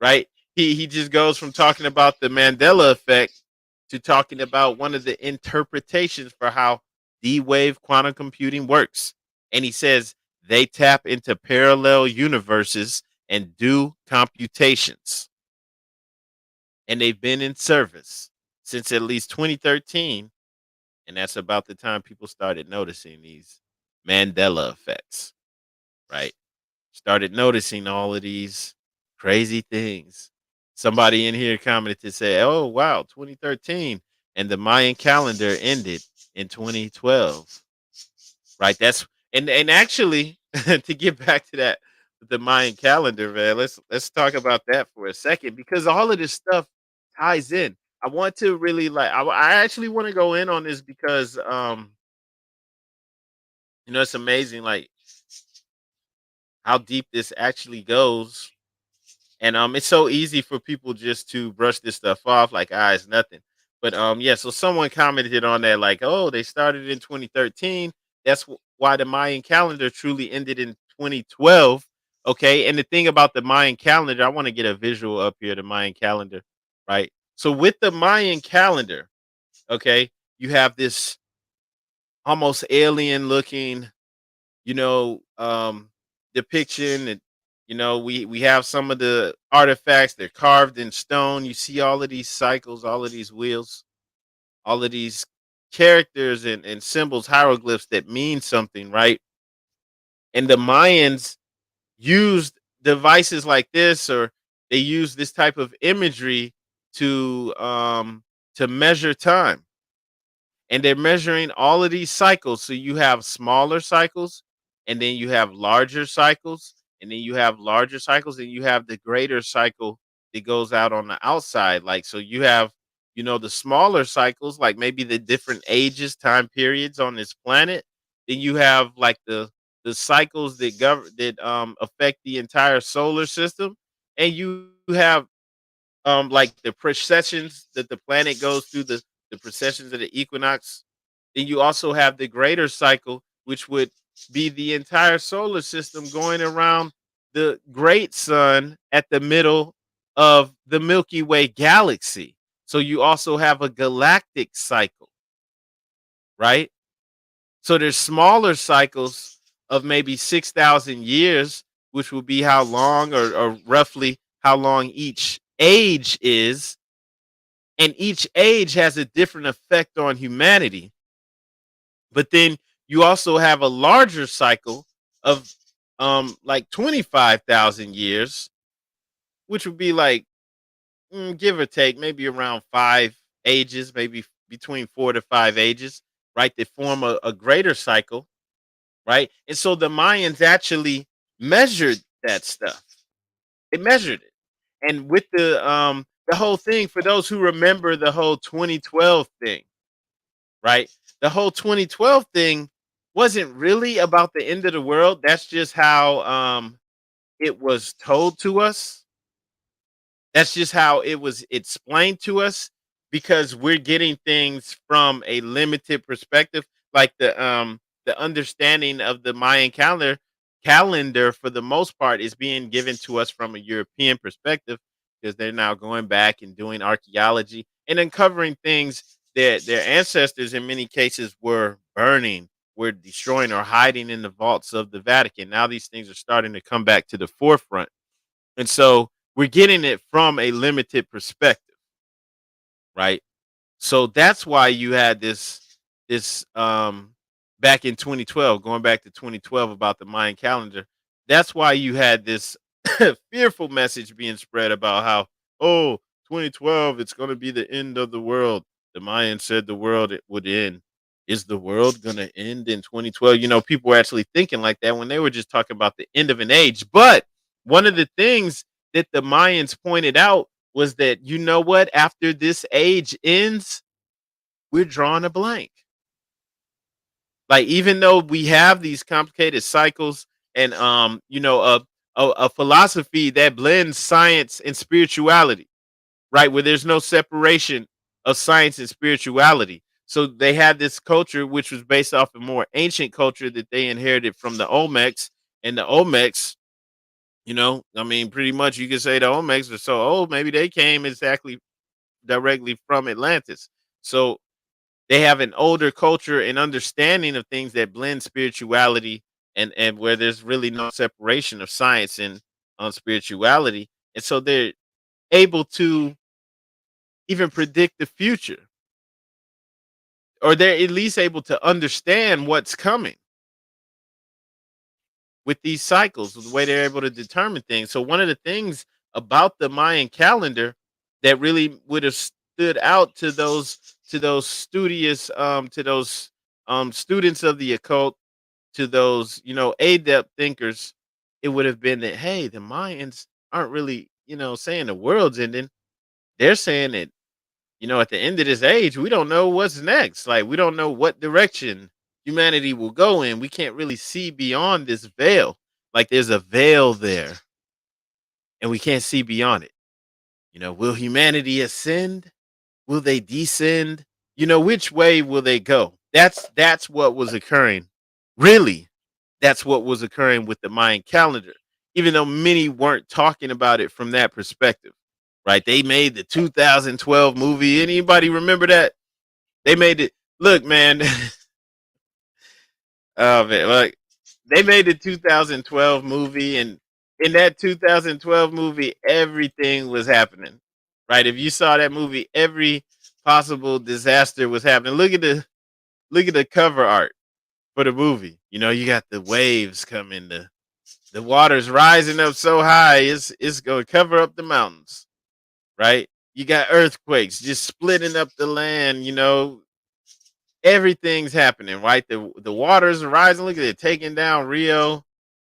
Right? He just goes from talking about the Mandela effect to talking about one of the interpretations for how D-wave quantum computing works. And he says they tap into parallel universes and do computations. And they've been in service since at least 2013. And that's about the time people started noticing these Mandela effects, right? Started noticing all of these crazy things. Somebody in here commented to say, "Oh wow, 2013, and the Mayan calendar ended in 2012." Right? And actually, to get back to that, the Mayan calendar, man. Let's talk about that for a second, because all of this stuff ties in. I want to really, like, I actually want to go in on this because it's amazing, like, how deep this actually goes. And it's so easy for people just to brush this stuff off like, it's nothing. But yeah, so someone commented on that, like, oh, they started in 2013. That's why the Mayan calendar truly ended in 2012. Okay. And the thing about the Mayan calendar, I want to get a visual up here, the Mayan calendar, right? So with the Mayan calendar, okay, you have this almost alien looking, you know, um, depiction. And we have some of the artifacts, they're carved in stone. You see all of these cycles, all of these wheels, all of these characters and symbols, hieroglyphs that mean something, right? And the Mayans used devices like this, or they use this type of imagery to measure time. And they're measuring all of these cycles. So you have smaller cycles, and then you have larger cycles, and then you have larger cycles, and you have the greater cycle that goes out on the outside. Like, so you have, the smaller cycles, like maybe the different ages, time periods on this planet. Then you have like the cycles that affect the entire solar system, and you have like the processions that the planet goes through, the processions of the equinox. Then you also have the greater cycle, which would be the entire solar system going around the great sun at the middle of the Milky Way galaxy. So you also have a galactic cycle, right? So there's smaller cycles of maybe 6,000 years which will be how long or roughly how long each age is. And each age has a different effect on humanity. But then you also have a larger cycle of like 25,000 years, which would be like give or take maybe around 5 ages, maybe between 4 to 5 ages, right? They form a greater cycle, right? And so the Mayans actually measured that stuff. They measured it. And with the whole thing, for those who remember the whole 2012 thing, right? The whole 2012 thing wasn't really about the end of the world. That's just how it was told to us. That's just how it was explained to us, because we're getting things from a limited perspective, like the understanding of the Mayan calendar for the most part is being given to us from a European perspective, because they're now going back and doing archaeology and uncovering things that their ancestors in many cases were burning, were destroying, or hiding in the vaults of the Vatican. Now these things are starting to come back to the forefront. And so we're getting it from a limited perspective, right? So that's why you had this back in 2012, going back to 2012 about the Mayan calendar. That's why you had this fearful message being spread about how, oh, 2012, it's going to be the end of the world. The Mayans said the world it would end. Is the world going to end in 2012? You know, people were actually thinking like that when they were just talking about the end of an age. But one of the things that the Mayans pointed out was that, you know what, after this age ends, we're drawing a blank. Like, even though we have these complicated cycles and a philosophy that blends science and spirituality, right? Where there's no separation of science and spirituality. So they had this culture which was based off a more ancient culture that they inherited from the Olmecs. And the Olmecs, I mean, pretty much you could say the Olmecs are so old, maybe they came exactly directly from Atlantis. So they have an older culture and understanding of things that blend spirituality, and where there's really no separation of science and on spirituality. And so they're able to even predict the future, or they're at least able to understand what's coming with these cycles, the way they're able to determine things. So one of the things about the Mayan calendar that really would have stood out to those studious to those students of the occult, to those adept thinkers, it would have been that, hey, the Mayans aren't really saying the world's ending. They're saying that, at the end of this age, we don't know what's next. Like, we don't know what direction humanity will go in. We can't really see beyond this veil. Like, there's a veil there, and we can't see beyond it. Will humanity ascend? Will they descend? Which way will they go? That's what was occurring. Really, that's what was occurring with the Mayan calendar, even though many weren't talking about it from that perspective. Right? They made the 2012 movie. Anybody remember that? They made it. Look, man. Oh man, like, they made the 2012 movie, and in that 2012 movie, everything was happening. Right? If you saw that movie, every possible disaster was happening. Look at the cover art for the movie. You got the waves coming, the water's rising up so high, it's gonna cover up the mountains, right? You got earthquakes just splitting up the land, everything's happening, right? The waters are rising. Look at it, taking down Rio.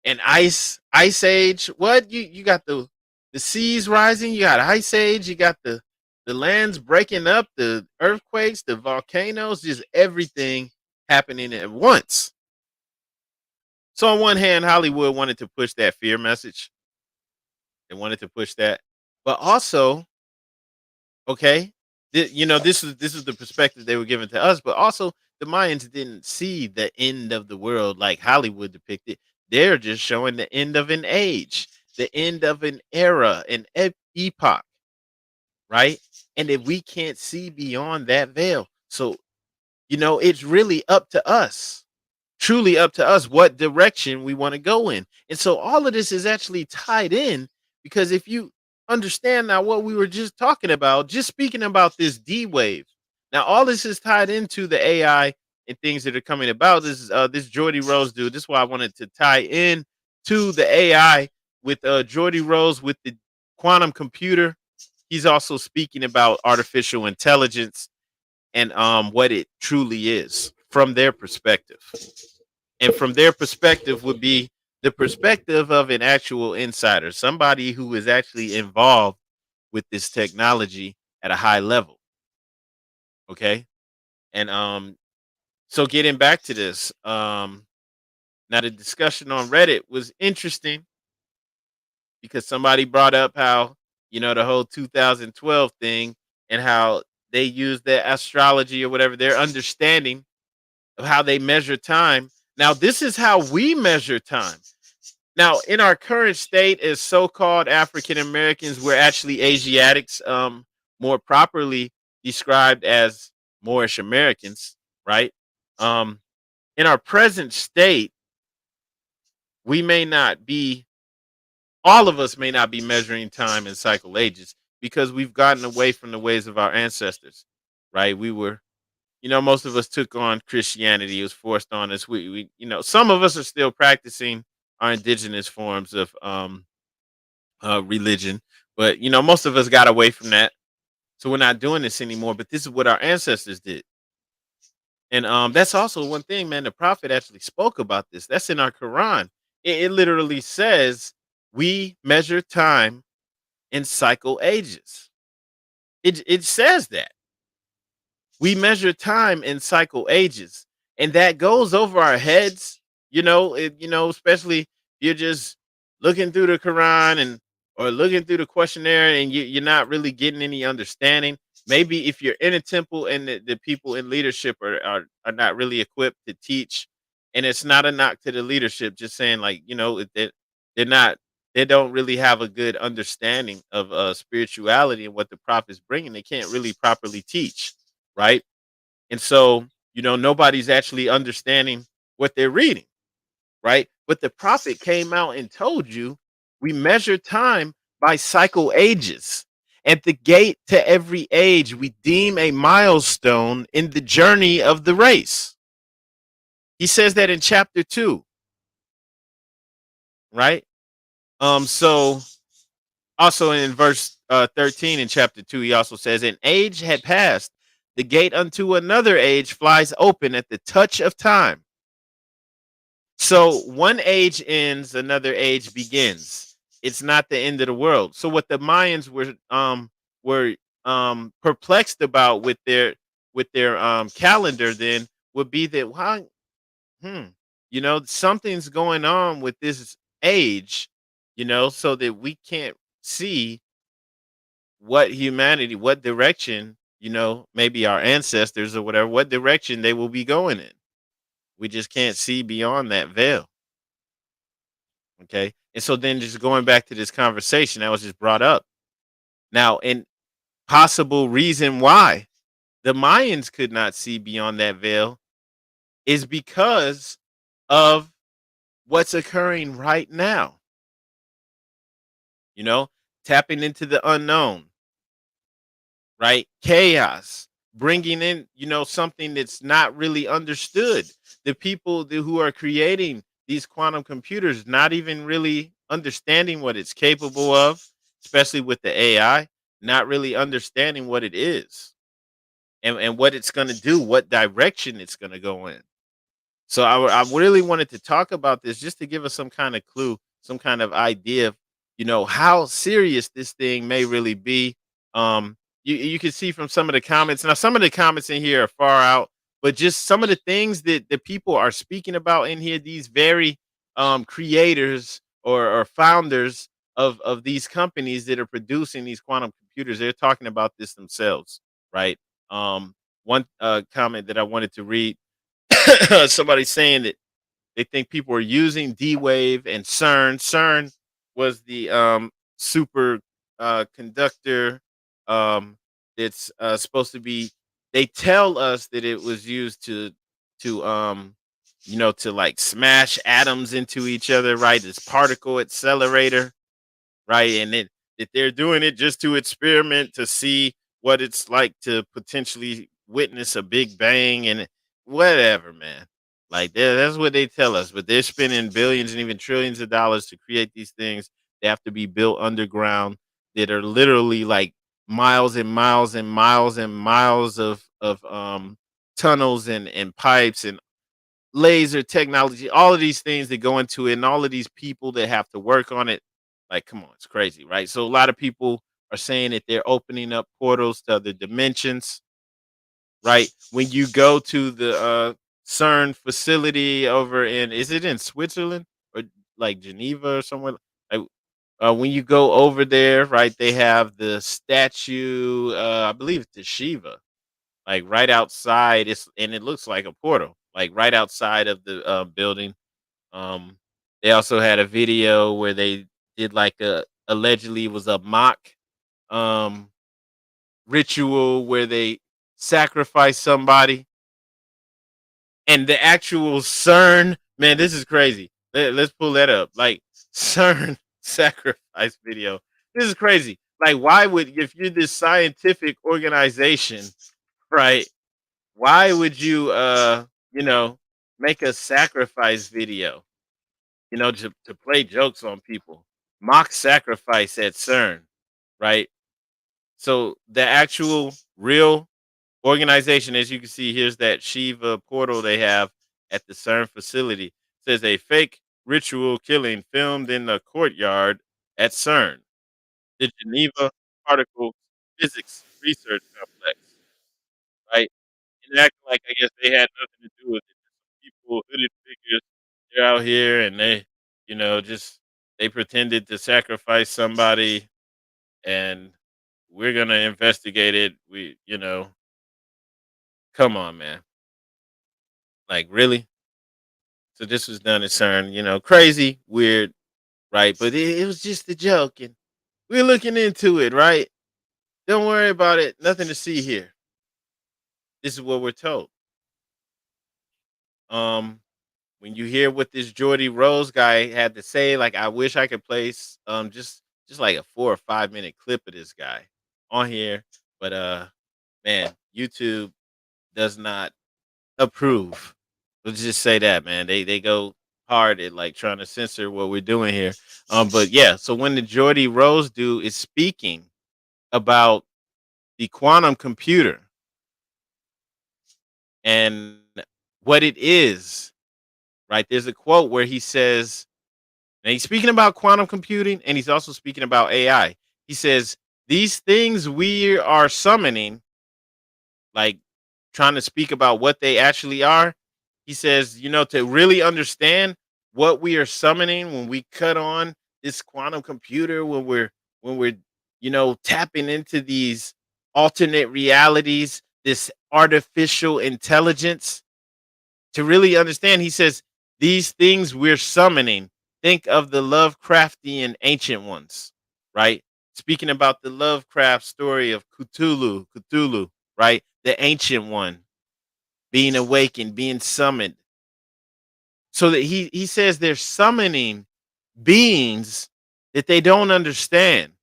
And ice age. What? You got the seas rising, you got ice age, you got the lands breaking up, the earthquakes, the volcanoes, just everything happening at once. So on one hand, Hollywood wanted to push that fear message. They wanted to push that. But also, okay, this is the perspective they were giving to us, but also the Mayans didn't see the end of the world like Hollywood depicted. They're just showing the end of an age, the end of an era, an epoch, right? And if we can't see beyond that veil, so it's really up to us, truly up to us what direction we want to go in. And so all of this is actually tied in, because if you understand now what we were just talking about, just speaking about this D wave, now all this is tied into the AI and things that are coming about. This is this Jordy Rose dude. This is why I wanted to tie in to the AI with Jordy Rose with the quantum computer. He's also speaking about artificial intelligence and what it truly is from their perspective. And from their perspective would be the perspective of an actual insider, somebody who is actually involved with this technology at a high level. Okay. And so getting back to this, now the discussion on Reddit was interesting because somebody brought up how, the whole 2012 thing and how they use their astrology or whatever, their understanding of how they measure time. Now, this is how we measure time. Now, in our current state as so-called African Americans, we're actually Asiatics, more properly described as Moorish Americans, right? Um, in our present state, we may not be, all of us may not be measuring time in cycle ages because we've gotten away from the ways of our ancestors, right? We were, most of us took on Christianity. It was forced on us. Some of us are still practicing our indigenous forms of religion, but most of us got away from that, so we're not doing this anymore. But this is what our ancestors did, and that's also one thing, man. The prophet actually spoke about this. That's in our Quran. It literally says we measure time in cycle ages. It says that. We measure time in cycle ages, and that goes over our heads. Especially if you're just looking through the Quran and or looking through the questionnaire, and you're not really getting any understanding. Maybe if you're in a temple and the people in leadership are not really equipped to teach, and it's not a knock to the leadership, just saying like they're not, they don't really have a good understanding of spirituality and what the prophet's bringing. They can't really properly teach, right? And so, nobody's actually understanding what they're reading, right? But the prophet came out and told you we measure time by cycle ages. At the gate to every age, we deem a milestone in the journey of the race. He says that in chapter 2, right? So also in verse 13 in chapter 2, he also says, an age had passed, the gate unto another age flies open at the touch of time. So one age ends, another age begins. It's not the end of the world. So what the Mayans were perplexed about with their calendar then would be that something's going on with this age, so that we can't see what direction, maybe our ancestors or whatever, what direction they will be going in. We just can't see beyond that veil. Okay. And so then just going back to this conversation that was just brought up. Now, and possible reason why the Mayans could not see beyond that veil is because of what's occurring right now. Tapping into the unknown, right? Chaos, bringing in, something that's not really understood. The people who are creating these quantum computers not even really understanding what it's capable of, especially with the AI, not really understanding what it is and what it's going to do, what direction it's going to go in. So I really wanted to talk about this just to give us some kind of clue, some kind of idea of, how serious this thing may really be. You can see from some of the comments. Now, some of the comments in here are far out, but just some of the things that the people are speaking about in here, these very creators or founders of these companies that are producing these quantum computers, they're talking about this themselves, right? One comment that I wanted to read, somebody saying that they think people are using D Wave and CERN. CERN was the super conductor it's supposed to be. They tell us that it was used to to like smash atoms into each other, right? This particle accelerator, right? And that they're doing it just to experiment to see what it's like to potentially witness a big bang and whatever, man. Like that's what they tell us, but they're spending billions and even trillions of dollars to create these things. They have to be built underground that are literally like miles and miles and miles and miles of tunnels and pipes and laser technology, all of these things that go into it, and all of these people that have to work on it. Like, come on, it's crazy, right? So a lot of people are saying that they're opening up portals to other dimensions, right? When you go to the CERN facility over in, is it in Switzerland or like Geneva or somewhere? Like, when you go over there, right? They have the statue. I believe it's the Shiva, like right outside. And it looks like a portal, like right outside of the building. Um, they also had a video where they did like a allegedly was a mock um ritual where they sacrifice somebody, and the actual CERN, man, this is crazy. Let's pull that up. Like CERN sacrifice video. This is crazy. Like, why would, if you're this scientific organization, right? Why would you you know, make a sacrifice video, to play jokes on people? Mock sacrifice at CERN, right? So the actual real organization, as you can see, here's that Shiva portal they have at the CERN facility. Says a fake ritual killing filmed in the courtyard at CERN, the Geneva Particle Physics Research Complex, right? And acting like I guess they had nothing to do with it. People, hooded figures, they're out here and they, just they pretended to sacrifice somebody, and we're gonna investigate it. Come on, man. Like, really? So this was done at CERN, crazy, weird, right? But it was just a joke, and we're looking into it, right? Don't worry about it. Nothing to see here. This is what we're told. Um, when you hear what this Jordy Rose guy had to say, like, I wish I could place just like a 4 or 5 minute clip of this guy on here, but man, YouTube does not approve. Let's just say that, man. They go hard at like trying to censor what we're doing here. But yeah, so when the Jordy Rose dude is speaking about the quantum computer and what it is, right? There's a quote where he says, and he's speaking about quantum computing and he's also speaking about AI. He says, these things we are summoning, like trying to speak about what they actually are. He says, to really understand what we are summoning when we cut on this quantum computer, when we're tapping into these alternate realities, this artificial intelligence, to really understand, he says, these things we're summoning, think of the Lovecraftian ancient ones, right? Speaking about the Lovecraft story of Cthulhu, right? The ancient one being awakened, being summoned. So that he says they're summoning beings that they don't understand.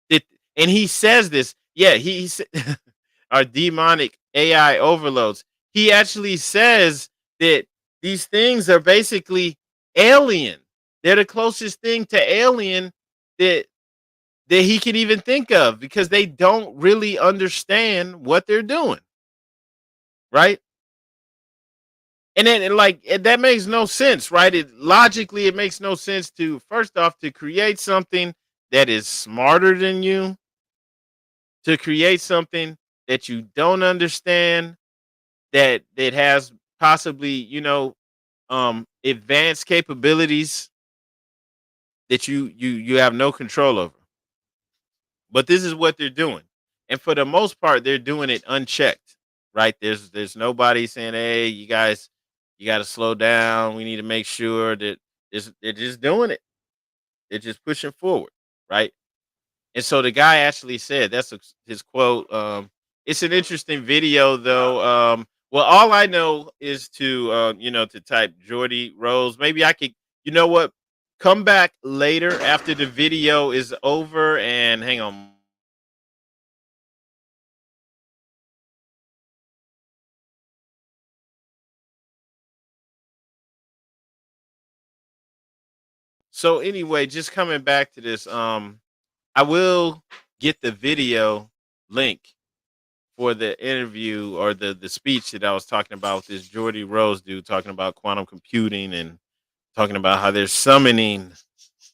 That, and he says this, yeah, our demonic AI overloads. He actually says that these things are basically alien. They're the closest thing to alien that he can even think of, because they don't really understand what they're doing, right? And then, that makes no sense, right? Logically, it makes no sense to, first off, to create something that is smarter than you, to create something that you don't understand, that has possibly, advanced capabilities that you have no control over. But this is what they're doing. And for the most part, they're doing it unchecked, right? There's nobody saying, "Hey, you guys, you got to slow down. We need to make sure that they're just doing it. They're just pushing forward, right?" And so the guy actually said, that's his quote. It's an interesting video though. Well, all I know is to to type Jordy Rose. Maybe I could, you know what? Come back later after the video is over and hang on. So anyway, just coming back to this, I will get the video link for the interview or the speech that I was talking about with this Jordy Rose dude talking about quantum computing and talking about how they're summoning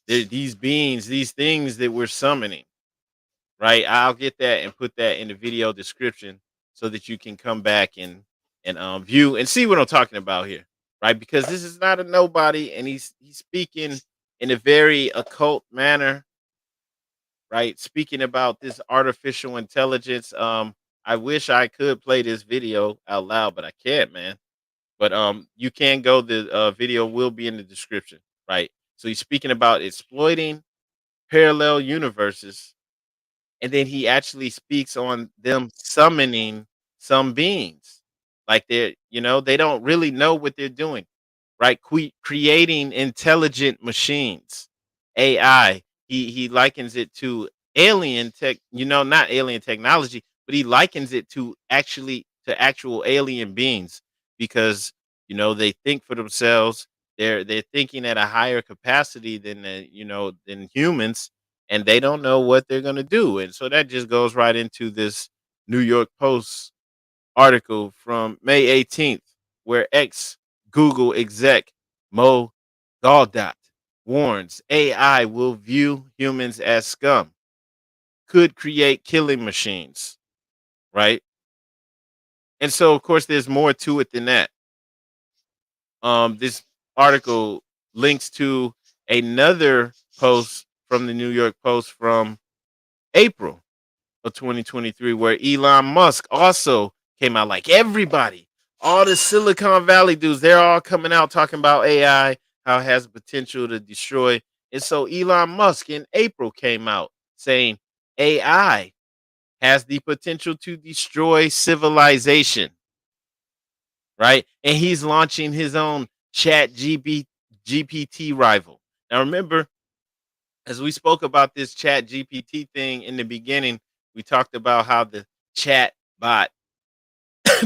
these beings, these things that we're summoning. Right? I'll get that and put that in the video description so that you can come back and view and see what I'm talking about here, right? Because this is not a nobody, and he's speaking in a very occult manner, right? Speaking about this artificial intelligence. I wish I could play this video out loud, but I can't, man. But you can go. The video will be in the description, right? So he's speaking about exploiting parallel universes, and then he actually speaks on them summoning some beings. Like they don't really know what they're doing, right? Creating intelligent machines, AI. He likens it to alien tech, not alien technology, but he likens it to actual alien beings because they think for themselves. They're thinking at a higher capacity than humans, and they don't know what they're going to do. And so that just goes right into this New York Post article from May 18th, where ex Google exec Mo Gaudat warns AI will view humans as scum, could create killing machines, right? And so, of course, there's more to it than that. This article links to another post from the New York Post from April of 2023, where Elon Musk also came out, like everybody, all the Silicon Valley dudes, they're all coming out talking about AI, how it has potential to destroy. And so Elon Musk in April came out saying AI has the potential to destroy civilization, right? And he's launching his own GPT rival. Now remember, as we spoke about this chat GPT thing in the beginning, we talked about how the chat bot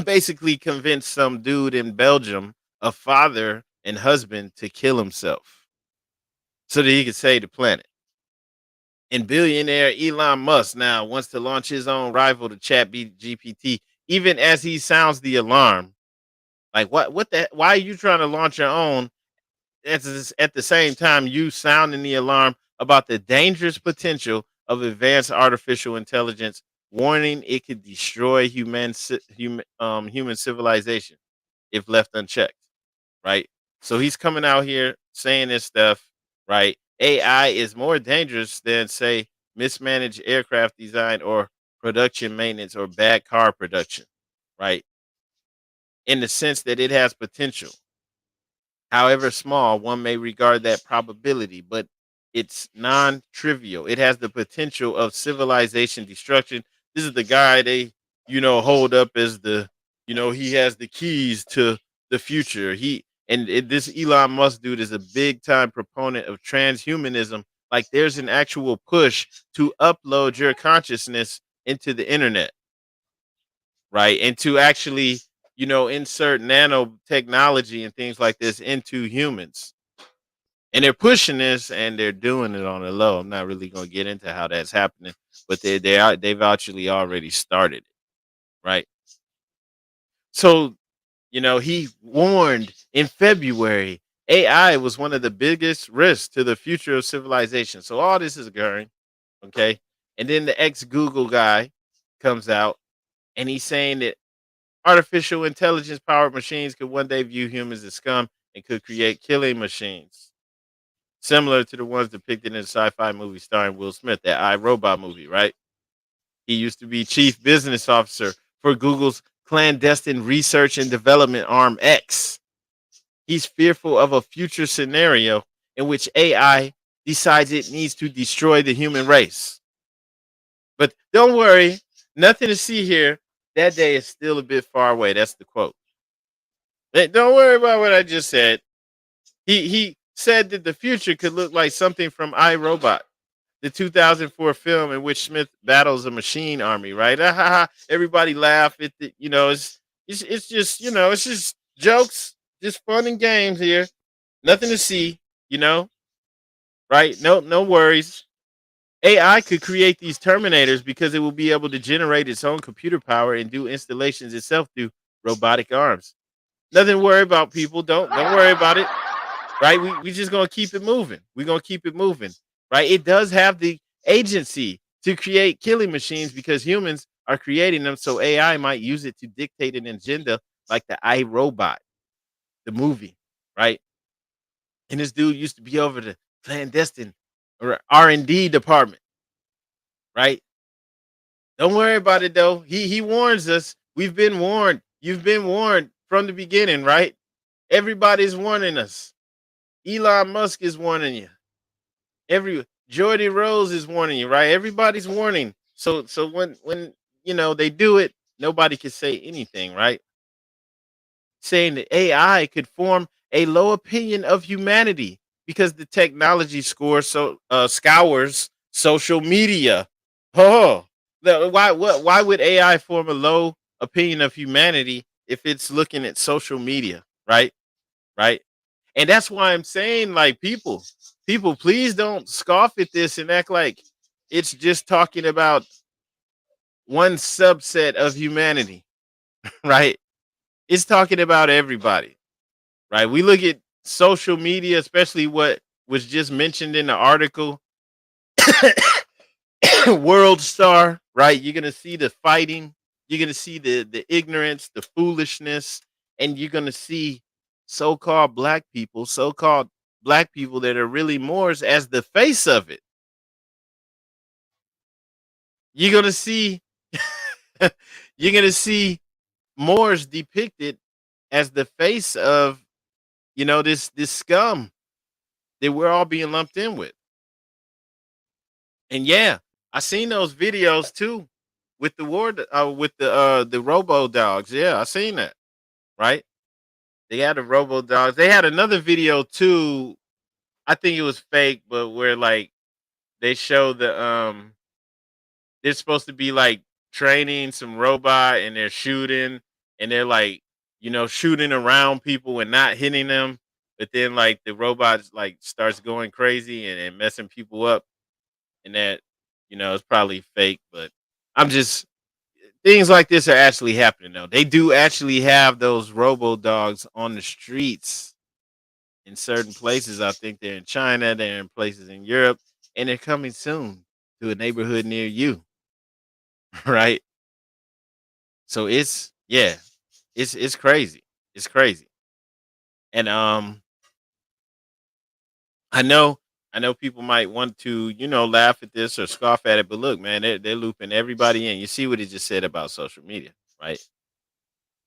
basically convinced some dude in Belgium, a father and husband, to kill himself so that he could save the planet. And billionaire Elon Musk now wants to launch his own rival to chat GPT, even as he sounds the alarm. Like why are you trying to launch your own at the same time you sounding the alarm about the dangerous potential of advanced artificial intelligence, warning it could destroy human civilization if left unchecked, right? So he's coming out here saying this stuff, right? AI is more dangerous than, say, mismanaged aircraft design or production maintenance or bad car production, right? In the sense that it has potential. However small, one may regard that probability, but it's non trivial. It has the potential of civilization destruction. This is the guy they, hold up as he has the keys to the future. This Elon Musk dude is a big time proponent of transhumanism. Like there's an actual push to upload your consciousness into the internet, right? And to actually, insert nanotechnology and things like this into humans. And they're pushing this and they're doing it on the low. I'm not really going to get into how that's happening, but they've actually already started it, right? So, he warned in February AI was one of the biggest risks to the future of civilization. So all this is occurring, okay? And then the ex Google guy comes out and he's saying that artificial intelligence powered machines could one day view humans as scum and could create killing machines, similar to the ones depicted in the sci-fi movie starring Will Smith, that I Robot movie, right? He used to be chief business officer for Google's clandestine research and development arm X. He's fearful of a future scenario in which AI decides it needs to destroy the human race. But don't worry, nothing to see here. That day is still a bit far away. That's the quote. Hey, don't worry about what I just said. He said that the future could look like something from iRobot, the 2004 film in which Smith battles a machine army. Right? Ah, ha, ha. Everybody laugh at the. It's just it's just jokes, just fun and games here. Nothing to see. You know, right? No worries. AI could create these Terminators because it will be able to generate its own computer power and do installations itself through robotic arms. Nothing to worry about, people. Don't worry about it. Right? We just gonna keep it moving. We're gonna keep it moving. Right? It does have the agency to create killing machines because humans are creating them. So AI might use it to dictate an agenda like the iRobot, the movie, right? And this dude used to be over the clandestine or R&D department, right? Don't worry about it though. He warns us. We've been warned. You've been warned from the beginning, right? Everybody's warning us. Elon Musk is warning you. Every Jordy Rose is warning you, right? Everybody's warning. So when they do it, nobody can say anything, right? Saying that AI could form a low opinion of humanity because the technology scours social media. Oh, why would AI form a low opinion of humanity if it's looking at social media, right? Right? And that's why I'm saying, like, people, please don't scoff at this and act like it's just talking about one subset of humanity, right? It's talking about everybody, right? We look at social media, especially what was just mentioned in the article, World Star, right? You're gonna see the fighting, you're gonna see the ignorance, the foolishness, and you're gonna see so-called black people that are really Moors as the face of it. You're gonna see you're gonna see Moors depicted as the face of this scum that we're all being lumped in with. And yeah, I seen those videos too with the robo dogs. Yeah, I seen that. Right? They had the robo dogs. They had another video too. I think it was fake, but where like they show they're supposed to be like training some robot and they're shooting and they're like, shooting around people and not hitting them. But then like the robot like starts going crazy and messing people up and that, it's probably fake, but I'm just things like this are actually happening though. They do actually have those robo dogs on the streets in certain places. I think they're in China, they're in places in Europe, and they're coming soon to a neighborhood near you, right? So it's crazy. It's crazy. And I know I know people might want to, laugh at this or scoff at it, but look, man, they're looping everybody in. You see what he just said about social media, right?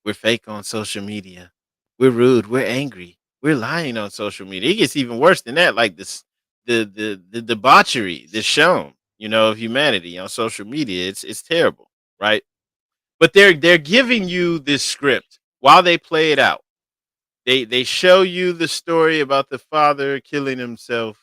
We're fake on social media. We're rude. We're angry. We're lying on social media. It gets even worse than that. Like this, the debauchery that's shown, of humanity on social media. It's terrible, right? But they're giving you this script while they play it out. They show you the story about the father killing himself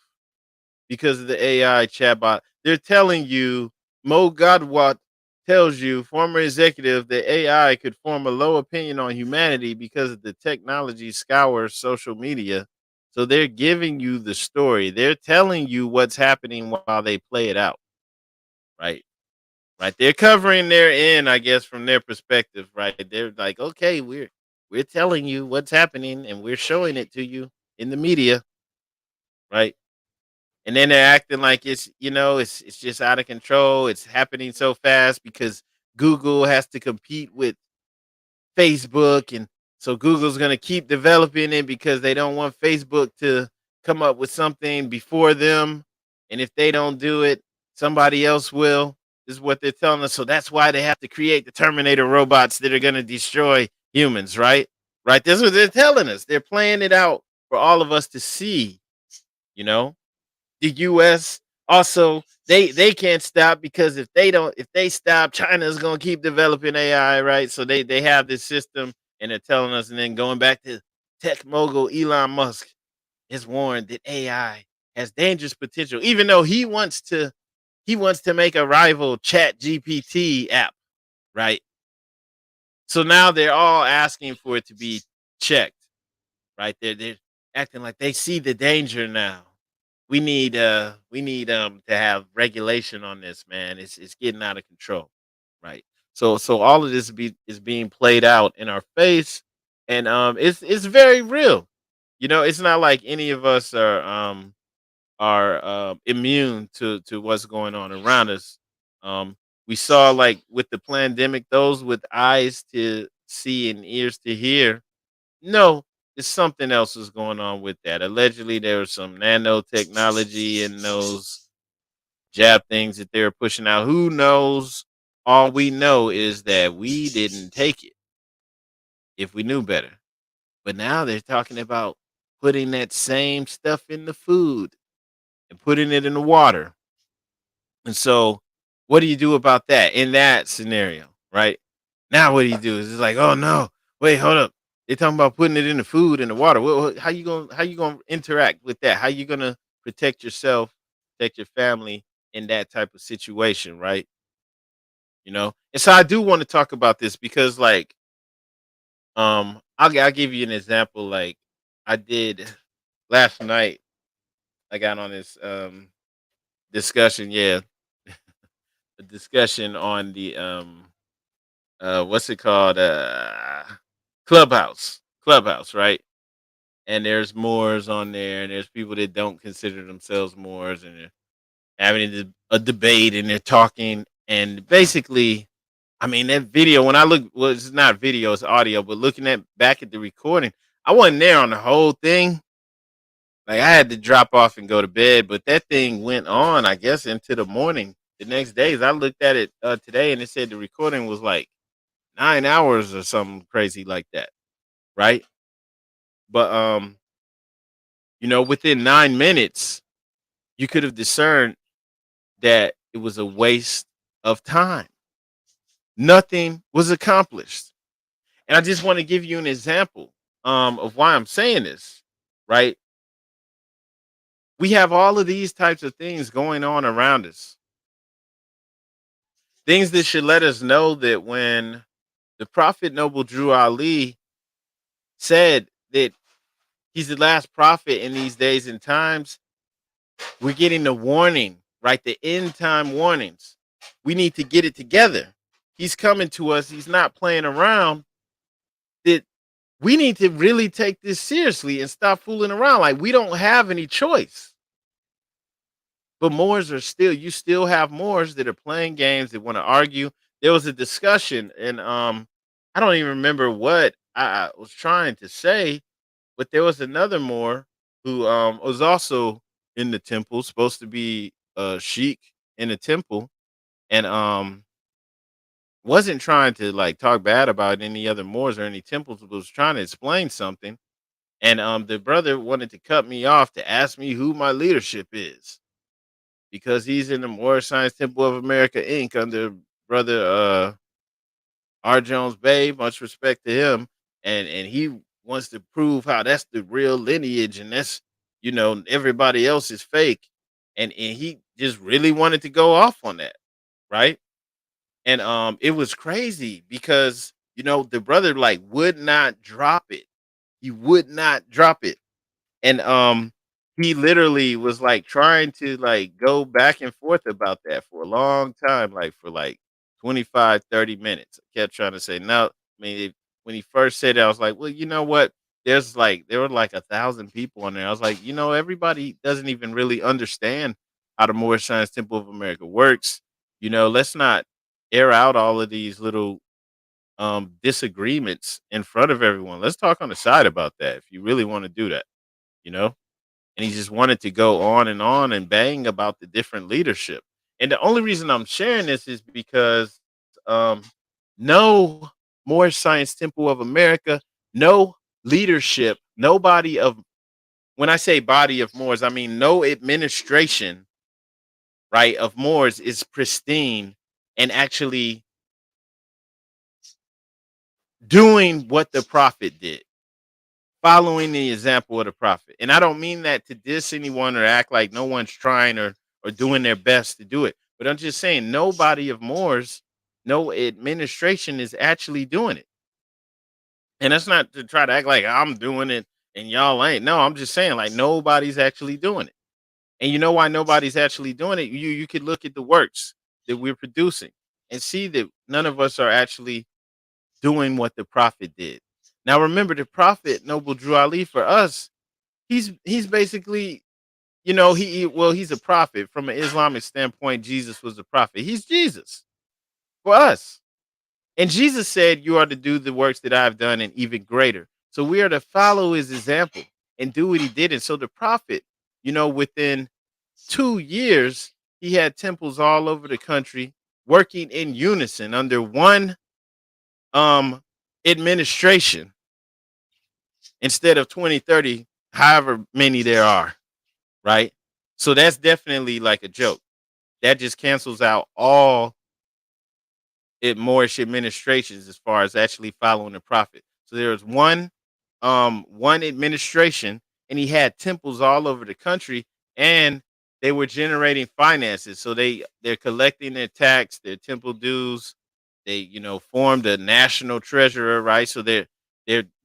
because of the AI chatbot. They're telling you Mo Godwat tells you, former executive, that AI could form a low opinion on humanity because of the technology scours social media. So they're giving you the story. They're telling you what's happening while they play it out. Right. Right. They're covering their end, I guess, from their perspective. Right. They're like, okay, we're telling you what's happening and we're showing it to you in the media. Right. And then they're acting like it's just out of control. It's happening so fast because Google has to compete with Facebook, and so Google's going to keep developing it because they don't want Facebook to come up with something before them, and if they don't do it, somebody else will. This is what they're telling us. So that's why they have to create the Terminator robots that are going to destroy humans, right? Right. That's what they're telling us. They're playing it out for all of us to see. You know, the US also they can't stop because if they stop, China is going to keep developing AI, right? So they have this system and they're telling us, and then going back to tech mogul Elon Musk has warned that AI has dangerous potential, even though he wants to make a rival Chat GPT app, right? So now they're all asking for it to be checked, right? They're acting like they see the danger now. We need to have regulation on this, man. It's getting out of control, right? So all of this is being played out in our face, and it's very real. It's not like any of us are immune to what's going on around us. We saw, like, with the pandemic, those with eyes to see and ears to hear. No, it's something else is going on with that. Allegedly, there was some nanotechnology in those jab things that they were pushing out. Who knows? All we know is that we didn't take it if we knew better. But now they're talking about putting that same stuff in the food and putting it in the water. And so, what do you do about that in that scenario, right? Now, what do you do? Is it's like, oh no, wait, hold up. They're talking about putting it in the food and the water. How you gonna interact with that? How you gonna protect yourself, protect your family in that type of situation, right? And so I do want to talk about this because, like, I'll give you an example. Like, I did last night. I got on this discussion, yeah, a discussion on the what's it called, Clubhouse, right? And there's Moors on there, and there's people that don't consider themselves Moors, and they're having a debate, and they're talking, and basically, I mean, that video, when I look, well, it's not video, it's audio, but looking at back at the recording, I wasn't there on the whole thing. Like, I had to drop off and go to bed, but that thing went on, I guess, into the morning. The next days, I looked at it today, and it said the recording was like 9 hours or something crazy like that, right? But within 9 minutes, you could have discerned that it was a waste of time. Nothing was accomplished. And I just want to give you an example of why I'm saying this, right? We have all of these types of things going on around us. Things that should let us know that when the Prophet Noble Drew Ali said that he's the last prophet in these days and times, we're getting the warning, right? The end time warnings. We need to get it together. He's coming to us. He's not playing around. That we need to really take this seriously and stop fooling around. Like, we don't have any choice. But Moors you still have Moors that are playing games, that want to argue. There was a discussion, and I don't even remember what I was trying to say, but there was another Moor who was also in the temple, supposed to be a sheik in the temple, and wasn't trying to, like, talk bad about any other Moors or any temples, but was trying to explain something. And the brother wanted to cut me off to ask me who my leadership is, because he's in the Moorish Science Temple of America Inc. under brother R. Jones Bay. Much respect to him, and he wants to prove how that's the real lineage, and that's, everybody else is fake, and he just really wanted to go off on that, right? And it was crazy because the brother, like, would not drop it. He would not drop it. And he literally was, like, trying to, like, go back and forth about that for a long time, like for like 25, 30 minutes. I kept trying to say no. I mean, when he first said it, I was like, well, you know what? There were like 1,000 people on there. I was like, everybody doesn't even really understand how the Moorish Science Temple of America works. Let's not air out all of these little disagreements in front of everyone. Let's talk on the side about that if you really want to do that, you know? And he just wanted to go on and bang about the different leadership. And the only reason I'm sharing this is because um, no more Science Temple of America, no leadership, nobody of, when I say body of Moors, I mean no administration, right, of Moors is pristine and actually doing what the prophet did, following the example of the prophet. And I don't mean that to diss anyone or act like no one's trying or doing their best to do it. But I'm just saying nobody of Moors, no administration is actually doing it. And that's not to try to act like I'm doing it and y'all ain't. No, I'm just saying like nobody's actually doing it. And you know why nobody's actually doing it? You could look at the works that we're producing and see that none of us are actually doing what the prophet did. Now remember the prophet Noble Drew Ali for us, he's basically, he's a prophet. From an Islamic standpoint, Jesus was a prophet. He's Jesus for us. And Jesus said, "You are to do the works that I've done and even greater." So we are to follow his example and do what he did. And so the prophet, within 2 years, he had temples all over the country working in unison under one um administration instead of 20, 30, however many there are, right? So that's definitely like a joke. That just cancels out all Moorish administrations as far as actually following the prophet. So there was one administration, and he had temples all over the country, and they were generating finances. So they're collecting their tax, their temple dues. They formed a national treasurer, right? So they're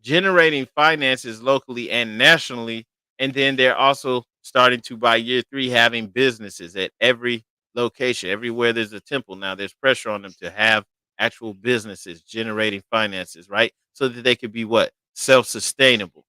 generating finances locally and nationally, and then they're also starting to, by year 3, having businesses at every location, everywhere there's a temple. Now there's pressure on them to have actual businesses generating finances, right? So that they could be what? Self-sustainable.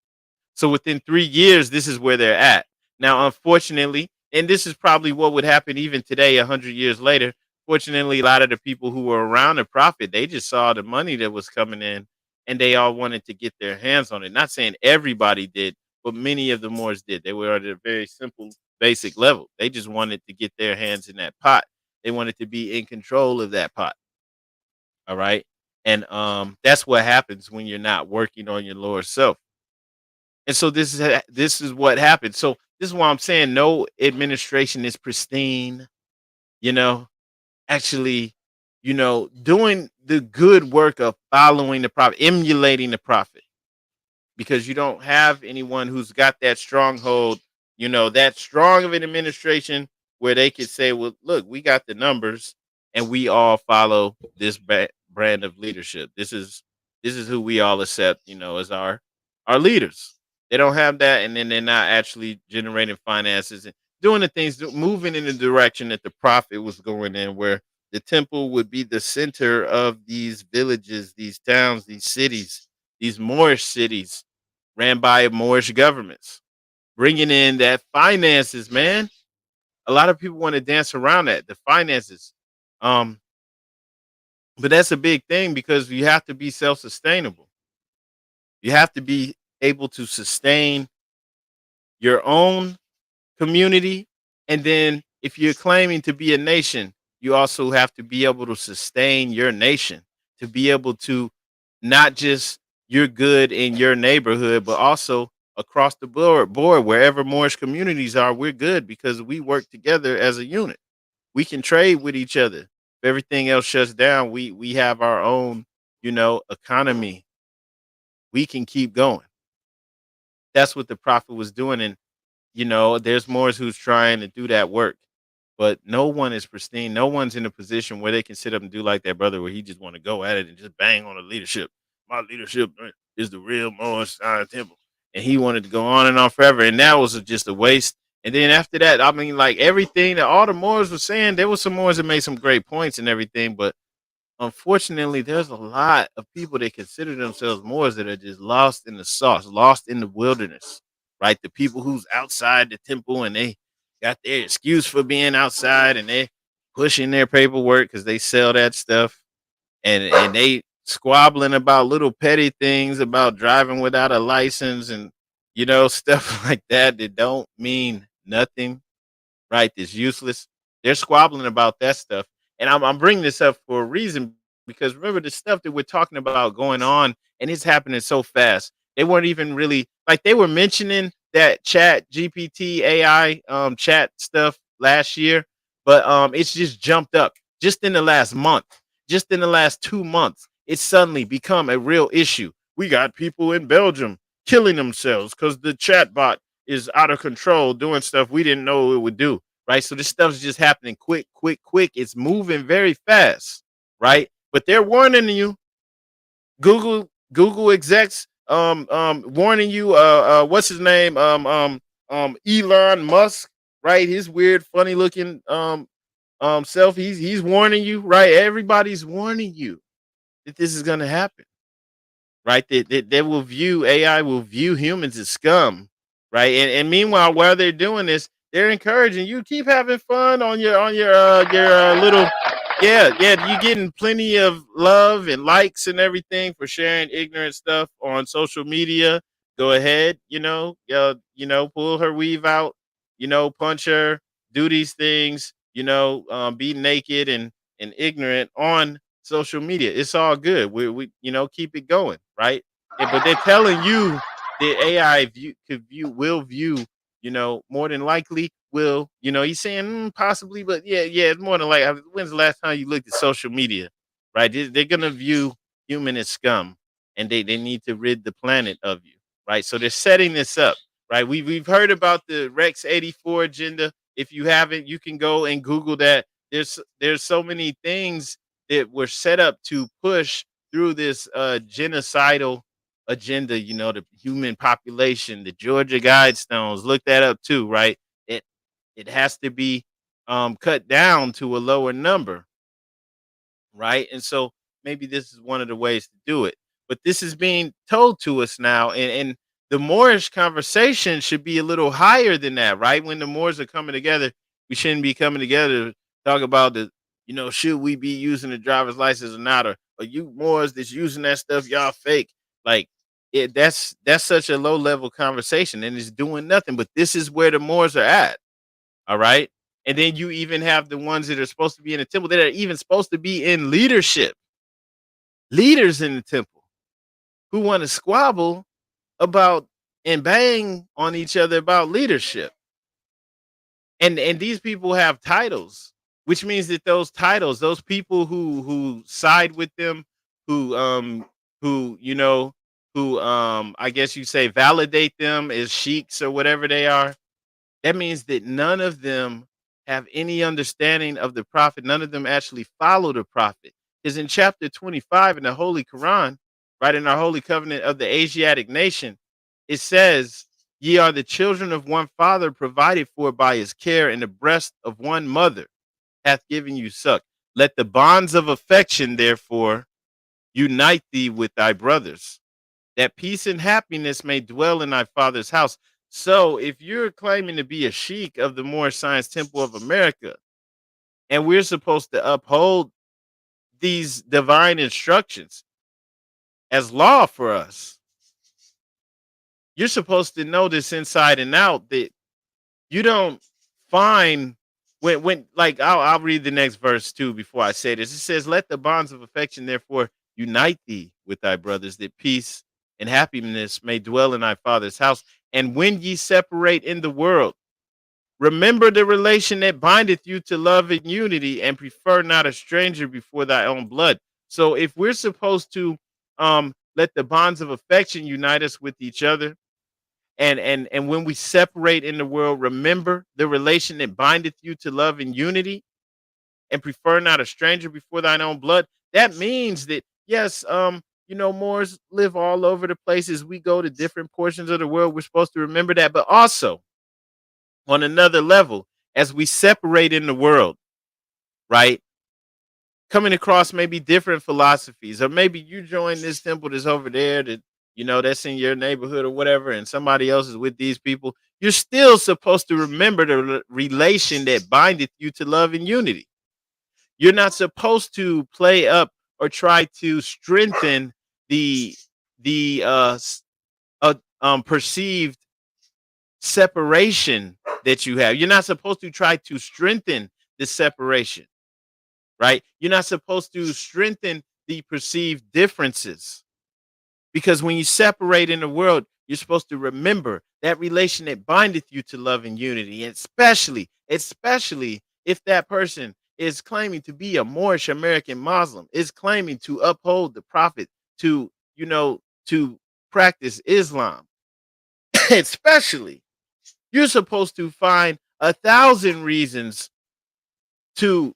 So within 3 years, this is where they're at. Now, unfortunately, and this is probably what would happen even today, 100 years later. Fortunately, a lot of the people who were around the prophet, they just saw the money that was coming in, and they all wanted to get their hands on it. Not saying everybody did, but many of the Moors did. They were at a very simple, basic level. They just wanted to get their hands in that pot. They wanted to be in control of that pot. All right. And that's what happens when you're not working on your lower self. And so this is what happened. So this is why I'm saying no administration is pristine, you know, actually, doing the good work of following the prophet, emulating the prophet, because you don't have anyone who's got that stronghold, that strong of an administration where they could say, well, look, we got the numbers and we all follow this brand of leadership. This is who we all accept, as our leaders. They don't have that, and then they're not actually generating finances and doing the things, moving in the direction that the prophet was going in, where the temple would be the center of these villages, these towns, these cities, these Moorish cities ran by Moorish governments, bringing in that finances, man. A lot of people want to dance around that, the finances. Um, but that's a big thing because you have to be self-sustainable. You have to be able to sustain your own community. And then if you're claiming to be a nation, you also have to be able to sustain your nation, to be able to not just you're good in your neighborhood, but also across the board, wherever Moorish communities are, we're good because we work together as a unit. We can trade with each other. If everything else shuts down, we have our own, economy. We can keep going. That's what the prophet was doing. And there's Moors who's trying to do that work, but no one is pristine. No one's in a position where they can sit up and do like that brother, where he just want to go at it and just bang on the leadership. My leadership is the real Moorish temple, and he wanted to go on and on forever, and that was just a waste. And then after that, I mean, like everything that all the Moors were saying, there was some Moors that made some great points and everything, but unfortunately, there's a lot of people that consider themselves Moors that are just lost in the sauce, lost in the wilderness, right? The people who's outside the temple and they got their excuse for being outside and they pushing their paperwork because they sell that stuff, and they squabbling about little petty things about driving without a license and stuff like that that don't mean nothing, right? That's useless. They're squabbling about that stuff. And I'm bringing this up for a reason, because remember the stuff that we're talking about going on, and it's happening so fast. They weren't even really like, they were mentioning that chat GPT AI chat stuff last year, but it's just jumped up just in the last month, just in the last 2 months. it's suddenly become a real issue. We got people in Belgium killing themselves because the chat bot is out of control doing stuff we didn't know it would do. Right. So this stuff's just happening quick, quick, quick. It's moving very fast. Right. But they're warning you. Google execs warning you what's his name? Elon Musk, right? His weird, funny looking self. He's warning you, right? Everybody's warning you that this is gonna happen, right? That they will view AI will view humans as scum, right? And meanwhile, while they're doing this, they're encouraging you keep having fun on your little yeah. You getting plenty of love and likes and everything for sharing ignorant stuff on social media. Go ahead, pull her weave out, punch her, do these things, be naked and ignorant on social media. It's all good. We keep it going, right? But they're telling you the AI will view, more than likely will, he's saying possibly, but yeah, it's more than like when's the last time you looked at social media, right? They're gonna view human as scum, and they need to rid the planet of you, right? So they're setting this up, right? We've heard about the Rex 84 agenda. If you haven't, you can go and Google that. There's so many things that were set up to push through this genocidal agenda, the human population, the Georgia Guidestones. Look that up too, right? It it has to be cut down to a lower number, right? And so maybe this is one of the ways to do it. But this is being told to us now, and the Moorish conversation should be a little higher than that, right? When the Moors are coming together, we shouldn't be coming together to talk about should we be using the driver's license or not, or you Moors that's using that stuff, y'all fake. Like that's such a low level conversation, and it's doing nothing. But this is where the Moors are at. All right. And then you even have the ones that are supposed to be in the temple that are even supposed to be in leadership, leaders in the temple who want to squabble about and bang on each other about leadership. And these people have titles, which means that those titles, those people who side with them, who who you know who I guess you say validate them as sheiks or whatever they are, that means that none of them have any understanding of the prophet. None of them actually follow the prophet. Because in chapter 25 in the Holy Quran, right, in our holy covenant of the Asiatic nation, it says, ye are the children of one father, provided for by his care, and the breast of one mother hath given you suck. Let the bonds of affection, therefore, unite thee with thy brothers, that peace and happiness may dwell in thy father's house. So if you're claiming to be a sheik of the Moorish Science Temple of America, and we're supposed to uphold these divine instructions as law for us, you're supposed to know this inside and out, that you don't find when like I'll read the next verse too before I say this. It says, let the bonds of affection therefore unite thee with thy brothers, that peace and happiness may dwell in thy father's house. And when ye separate in the world, remember the relation that bindeth you to love and unity, and prefer not a stranger before thy own blood. So if we're supposed to let the bonds of affection unite us with each other, and when we separate in the world, remember the relation that bindeth you to love and unity, and prefer not a stranger before thine own blood. That means that yes, Moors live all over the places. We go to different portions of the world. We're supposed to remember that, but also on another level, as we separate in the world, right? Coming across maybe different philosophies, or maybe you join this temple that's over there that that's in your neighborhood or whatever, and somebody else is with these people. You're still supposed to remember the relation that bindeth you to love and unity. You're not supposed to play up or try to strengthen the perceived separation that you have. You're not supposed to try to strengthen the separation, right? You're not supposed to strengthen the perceived differences, because when you separate in the world, you're supposed to remember that relation that bindeth you to love and unity, and especially if that person is claiming to be a Moorish American Muslim, is claiming to uphold the prophet, to, to practice Islam. Especially, you're supposed to find 1,000 reasons to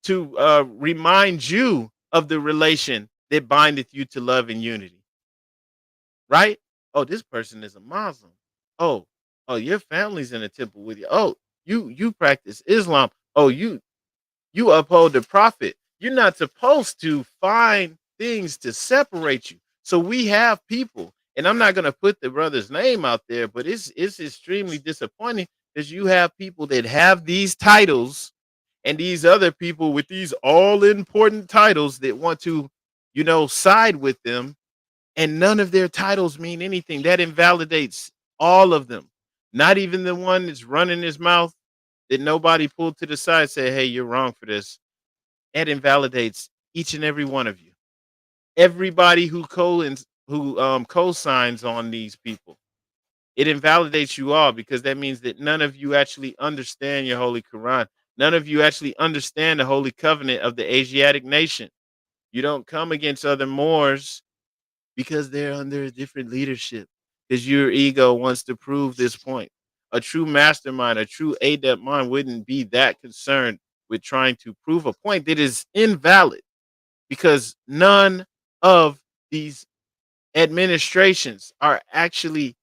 remind you of the relation that bindeth you to love and unity, right? Oh, this person is a Muslim. Oh, oh, your family's in a temple with you. Oh, you practice Islam. Oh, you uphold the prophet. You're not supposed to find things to separate you. So we have people, and I'm not gonna put the brother's name out there, but it's extremely disappointing because you have people that have these titles and these other people with these all important titles that want to, side with them, and none of their titles mean anything. That invalidates all of them. Not even the one that's running his mouth that nobody pulled to the side and say, "Hey, you're wrong for this." That invalidates each and every one of you. Everybody who co-signs on these people. It invalidates you all because that means that none of you actually understand your holy Quran. None of you actually understand the holy covenant of the Asiatic nation. You don't come against other Moors because they're under a different leadership. Because your ego wants to prove this point. A true mastermind, a true adept mind wouldn't be that concerned with trying to prove a point that is invalid because none of these administrations are actually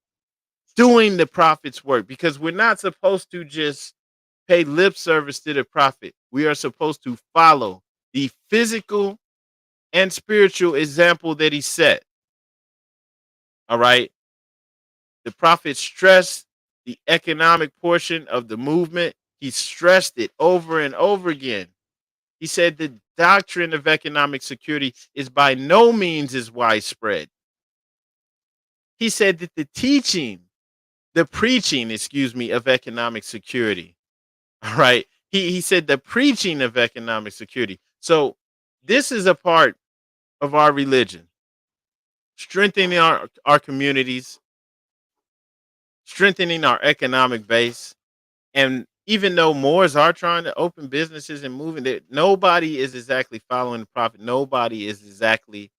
doing the prophet's work, because we're not supposed to just pay lip service to the prophet. We are supposed to follow the physical and spiritual example that he set. All right. The prophet stressed the economic portion of the movement. He stressed it over and over again. He said the doctrine of economic security is by no means as widespread. He said that the preaching, of economic security. All right. He said the preaching of economic security. So this is a part of our religion, strengthening our communities, strengthening our economic base. And even though Moors are trying to open businesses and moving, that nobody is exactly following the prophet. Nobody is exactly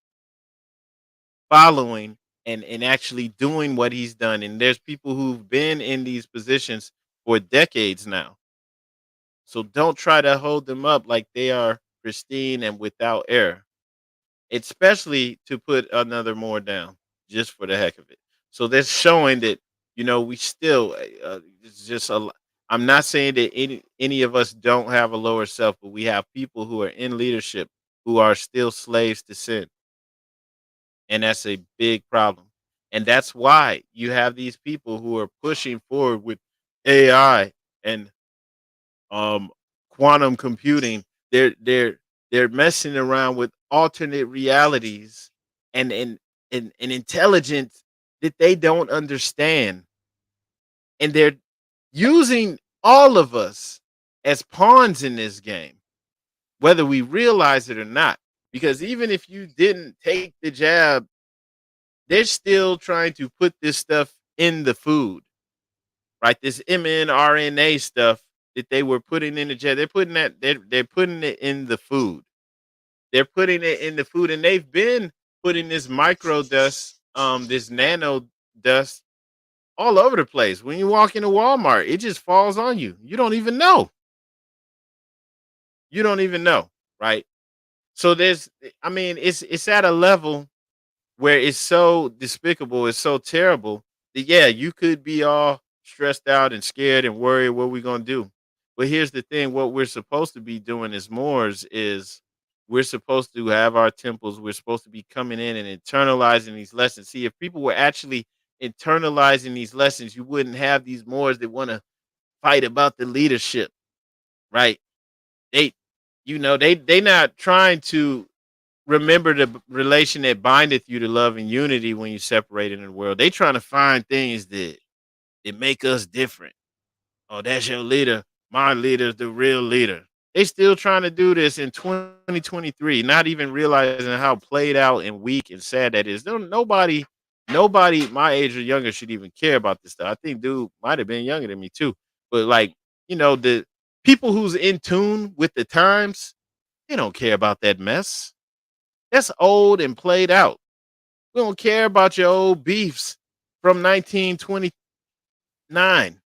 following and actually doing what he's done. And there's people who've been in these positions for decades now. So don't try to hold them up like they are pristine and without error, especially to put another Moor down just for the heck of it. So that's showing that, we still, it's just I'm not saying that any of us don't have a lower self, but we have people who are in leadership who are still slaves to sin. And that's a big problem. And that's why you have these people who are pushing forward with AI and um quantum computing. They're messing around with alternate realities and intelligence that they don't understand. And they're using all of us as pawns in this game, whether we realize it or not. Because even if you didn't take the jab, they're still trying to put this stuff in the food, right? This mRNA stuff that they were putting in the jab, they're putting it in the food. They're putting it in the food, and they've been putting this micro dust, this nano dust all over the place. When you walk into Walmart, it just falls on you. You don't even know. You don't even know, right? So it's at a level where it's so despicable, it's so terrible that yeah, you could be all stressed out and scared and worried what we're gonna do. But here's the thing: what we're supposed to be doing as Moors is we're supposed to have our temples. We're supposed to be coming in and internalizing these lessons. See, if people were actually internalizing these lessons, you wouldn't have these Moors that want to fight about the leadership, right? They, they not trying to remember the relation that bindeth you to love and unity when you separate in the world. They trying to find things that make us different. Oh, that's your leader. My leader's the real leader. They still trying to do this in 2023, not even realizing how played out and weak and sad that is. Nobody my age or younger should even care about this stuff. I think dude might have been younger than me too. But like, the people who's in tune with the times, they don't care about that mess. That's old and played out. We don't care about your old beefs from 1929.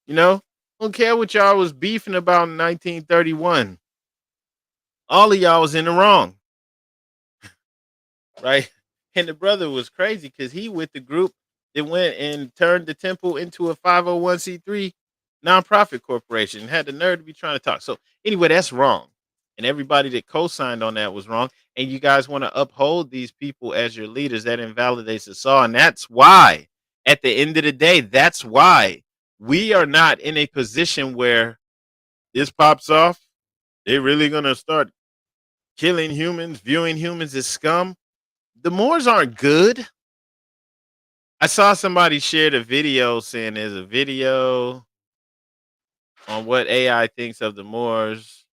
You know, don't care what y'all was beefing about in 1931. All of y'all was in the wrong, right? And the brother was crazy because he with the group that went and turned the temple into a 501c3 nonprofit corporation and had the nerve to be trying to talk. So anyway, that's wrong. And everybody that co-signed on that was wrong. And you guys want to uphold these people as your leaders. That invalidates us all. And that's why, at the end of the day, that's why we are not in a position where this pops off. They're really gonna start killing humans, viewing humans as scum. The Moors aren't good. I saw somebody share a video saying there's a video on what AI thinks of the Moors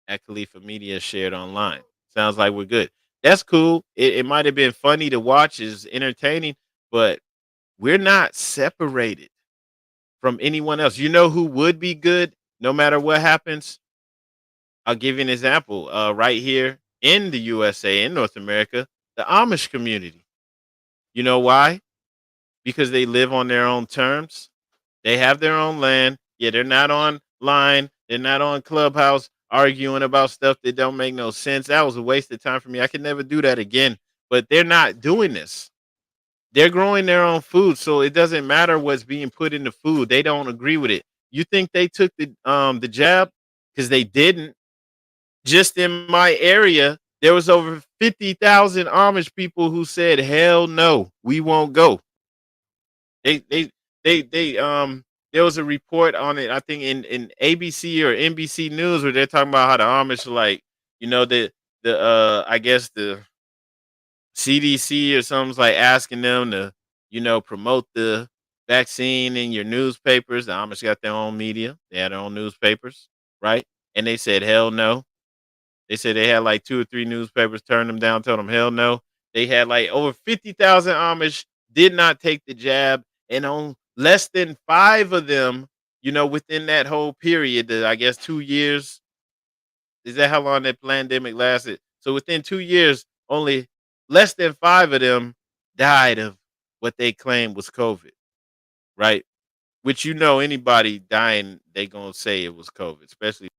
at Khalifa Media shared online. Sounds like we're good. That's cool. It might have been funny to watch, is entertaining, but we're not separated from anyone else. You know who would be good no matter what happens? I'll give you an example. Right here in the USA, in North America, the Amish community. You know why? Because they live on their own terms. They have their own land. Yeah, they're not online. They're not on Clubhouse arguing about stuff that don't make no sense. That was a waste of time for me. I could never do that again. But they're not doing this. They're growing their own food, so it doesn't matter what's being put in the food. They don't agree with it. You think they took the jab? Because they didn't. Just in my area, there was over 50,000 Amish people who said, "Hell no, we won't go." They there was a report on it, I think in ABC or NBC News, where they're talking about how the Amish are like, the I guess the CDC or something's like asking them to, promote the vaccine in your newspapers. The Amish got their own media. They had their own newspapers, right? And they said, hell no. They said they had like 2 or 3 newspapers turn them down, told them hell no. They had like over 50,000 Amish did not take the jab, and on less than 5 of them, within that whole period, I guess 2 years, is that how long that pandemic lasted? So within 2 years, only less than 5 of them died of what they claimed was COVID, right? Which, anybody dying, they gonna say it was COVID, especially.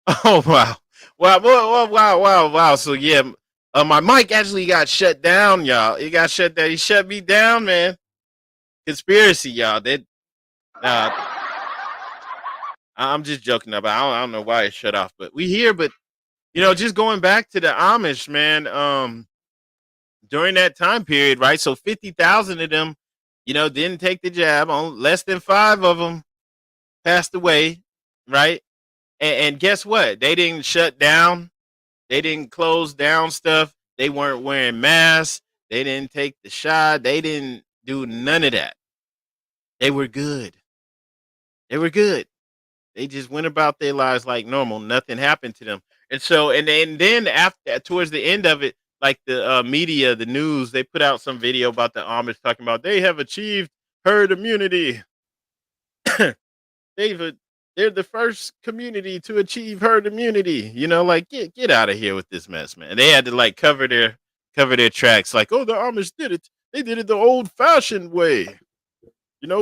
Oh wow. Wow. So yeah, my mic actually got shut down, y'all. It got shut down. He shut me down, man. Conspiracy, y'all. Uh, I'm just joking about. I don't know why it shut off, but we here. But just going back to the Amish, man. During that time period, right? So 50,000 of them, didn't take the jab. On less than 5 of them passed away, right? And guess what? They didn't shut down. They didn't close down stuff. They weren't wearing masks. They didn't take the shot. They didn't do none of that. They were good. They were good. They just went about their lives like normal. Nothing happened to them. And so, and then after, towards the end of it, like the media, the news, they put out some video about the Amish talking about they have achieved herd immunity. They've they're the first community to achieve herd immunity. Like get out of here with this mess, man. They had to like cover their tracks like, oh, the Amish did it. They did it the old fashioned way,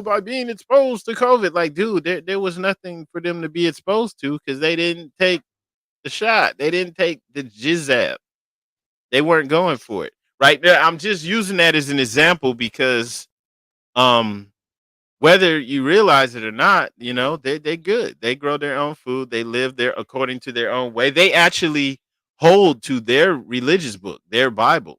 by being exposed to COVID. Like, dude, there was nothing for them to be exposed to because they didn't take the shot. They didn't take the jizzab. They weren't going for it. Right there. I'm just using that as an example because um whether you realize it or not, they good. They grow their own food. They live there according to their own way. They actually hold to their religious book, their Bible,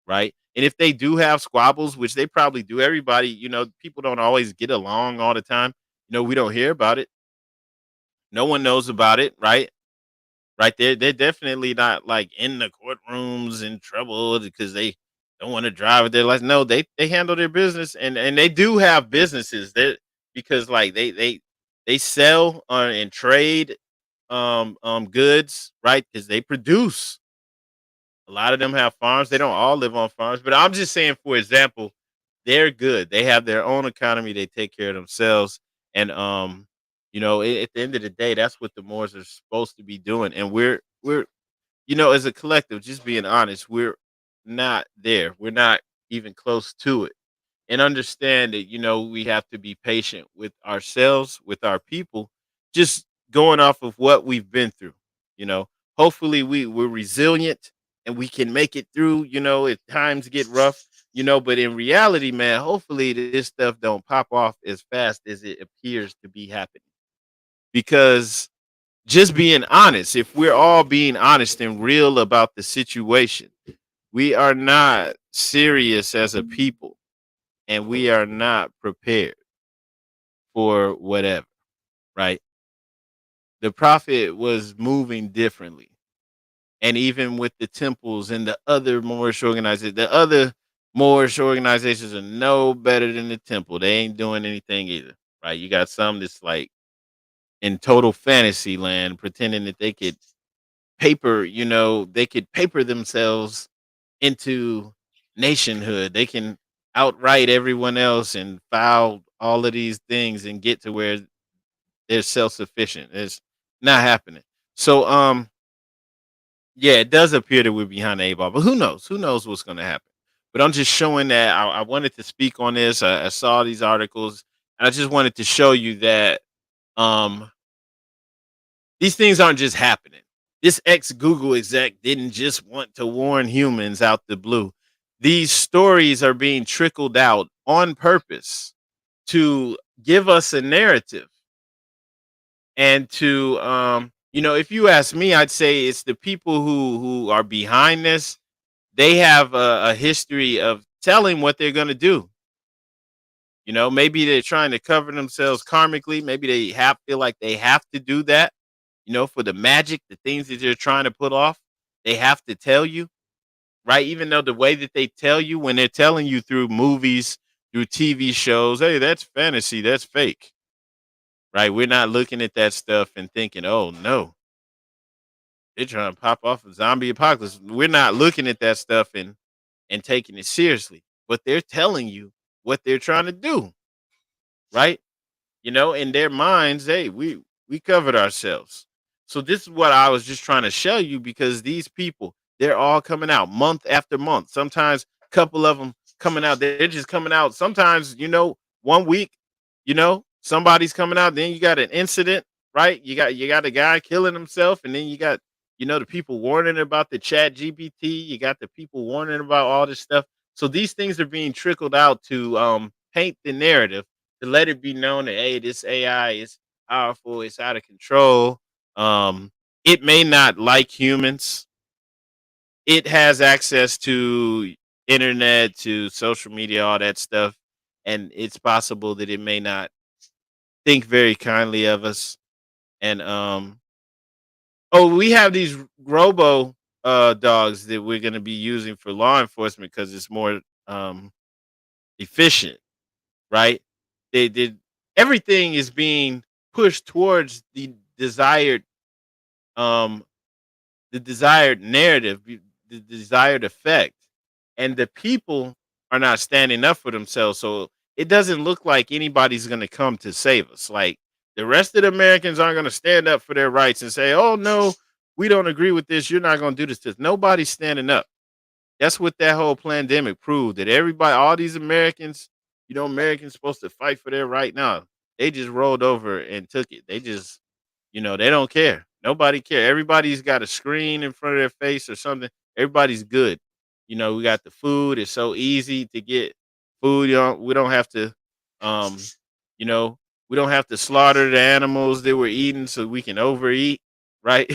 right? And if they do have squabbles, which they probably do, everybody, people don't always get along all the time. We don't hear about it. No one knows about it, right? Right, they're definitely not, like, in the courtrooms in trouble because they don't wanna drive with their license. No, they handle their business, and they do have businesses that because, like, they sell, and trade, goods, right? Because they produce. A lot of them have farms. They don't all live on farms, but I'm just saying, for example, they're good. They have their own economy. They take care of themselves, and at the end of the day, that's what the Moors are supposed to be doing. And we're as a collective, just being honest, we're not there. We're not even close to it. And understand that we have to be patient with ourselves, with our people, just going off of what we've been through. You know, hopefully we're resilient and we can make it through. If times get rough. But in reality, man, hopefully this stuff don't pop off as fast as it appears to be happening. Because just being honest, if we're all being honest and real about the situation, we are not serious as a people and we are not prepared for whatever, right? The prophet was moving differently. And even with the temples and the other Moorish organizations are no better than the temple. They ain't doing anything either, right? You got some that's like in total fantasy land, pretending that they could paper themselves into nationhood. They can outright everyone else and file all of these things and get to where they're self-sufficient. It's not happening. So yeah, it does appear that we're behind the eight ball, but who knows? Who knows what's going to happen? But I'm just showing that I wanted to speak on this. I saw these articles, and I just wanted to show you that um, these things aren't just happening. This ex Google exec didn't just want to warn humans out the blue. These stories are being trickled out on purpose to give us a narrative and to if you ask me, I'd say it's the people who are behind this. They have a history of telling what they're going to do. Maybe they're trying to cover themselves karmically. Maybe they feel like they have to do that. For the magic, the things that they're trying to put off, they have to tell you, right? Even though the way that they tell you, when they're telling you through movies, through TV shows, hey, that's fantasy, that's fake, right? We're not looking at that stuff and thinking, oh no, they're trying to pop off a zombie apocalypse. We're not looking at that stuff and taking it seriously, but they're telling you what they're trying to do, right? In their minds, hey, we covered ourselves. So this is what I was just trying to show you because these people, they're all coming out month after month. Sometimes a couple of them coming out. They're just coming out. Sometimes, 1 week, somebody's coming out. Then you got an incident, right? You got a guy killing himself, and then you got, the people warning about the chat GPT. You got the people warning about all this stuff. So these things are being trickled out to paint the narrative to let it be known that hey, this AI is powerful, it's out of control. It may not like humans. It has access to internet, to social media, all that stuff, and it's possible that it may not think very kindly of us. And we have these robo dogs that we're going to be using for law enforcement because it's more efficient, right? They did everything is being pushed towards um the desired narrative, the desired effect, and the people are not standing up for themselves. So it doesn't look like anybody's going to come to save us. Like the rest of the Americans aren't going to stand up for their rights and say, "Oh no, we don't agree with this. You're not going to do this." To us." Nobody's standing up. That's what that whole pandemic proved, that everybody, all these Americans, Americans supposed to fight for their right now. They just rolled over and took it. They just, they don't care. Nobody care. Everybody's got a screen in front of their face or something. Everybody's good. We got the food. It's so easy to get food. We don't have to, um, you know, we don't have to slaughter the animals that we're eating so we can overeat, right?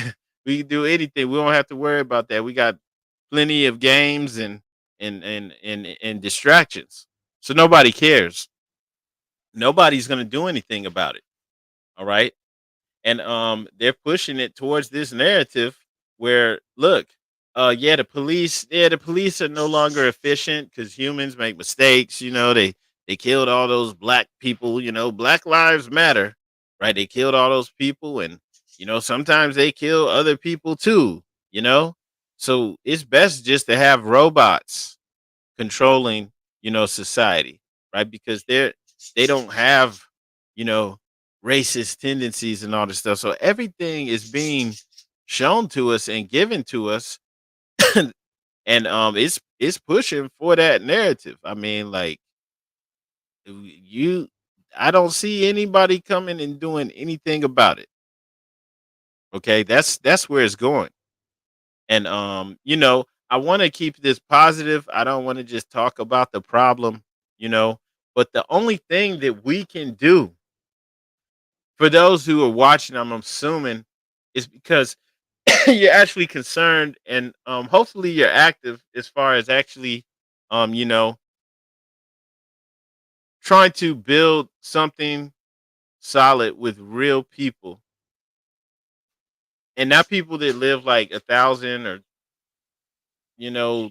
We can do anything. We don't have to worry about that. We got plenty of games and distractions. So nobody cares. Nobody's gonna do anything about it. All right. And they're pushing it towards this narrative where, look, the police are no longer efficient because humans make mistakes. They killed all those black people. Black lives matter, right? They killed all those people, and sometimes they kill other people too. you know so it's best just to have robots controlling society, right? Because they don't have you know racist tendencies and all this stuff, so everything is being shown to us and given to us. And it's pushing for that narrative. I mean, like, you I don't see anybody coming and doing anything about it. Okay, that's where it's going. And I want to keep this positive. I don't want to just talk about the problem, you know. But the only thing that we can do for those who are watching, I'm assuming, is because you're actually concerned, and hopefully you're active as far as actually, um, you know, trying to build something solid with real people, and not people that live like 1,000 or you know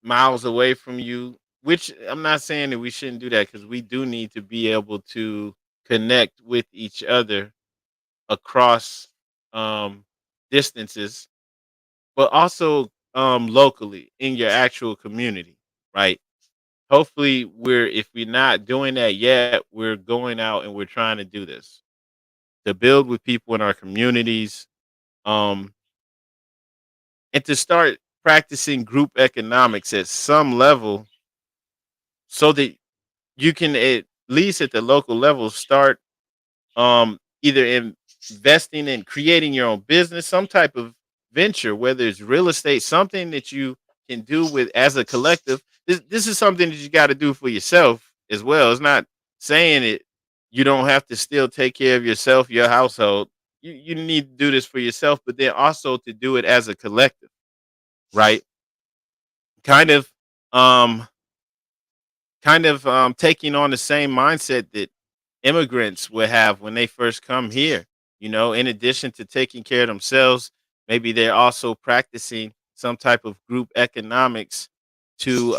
miles away from you. Which I'm not saying that we shouldn't do that, because we do need to be able to connect with each other across um, distances, but also locally in your actual community, right? Hopefully, if we're not doing that yet, we're going out and we're trying to do this to build with people in our communities, um, and to start practicing group economics at some level, so that you can, at least at the local level, start either investing in creating your own business, some type of venture, whether it's real estate, something that you can do with as a collective. This is something that you got to do for yourself as well. It's not saying it you don't have to still take care of yourself, your household. You need to do this for yourself, but then also to do it as a collective, right? Kind of um taking on the same mindset that immigrants would have when they first come here. In addition to taking care of themselves, maybe they're also practicing some type of group economics to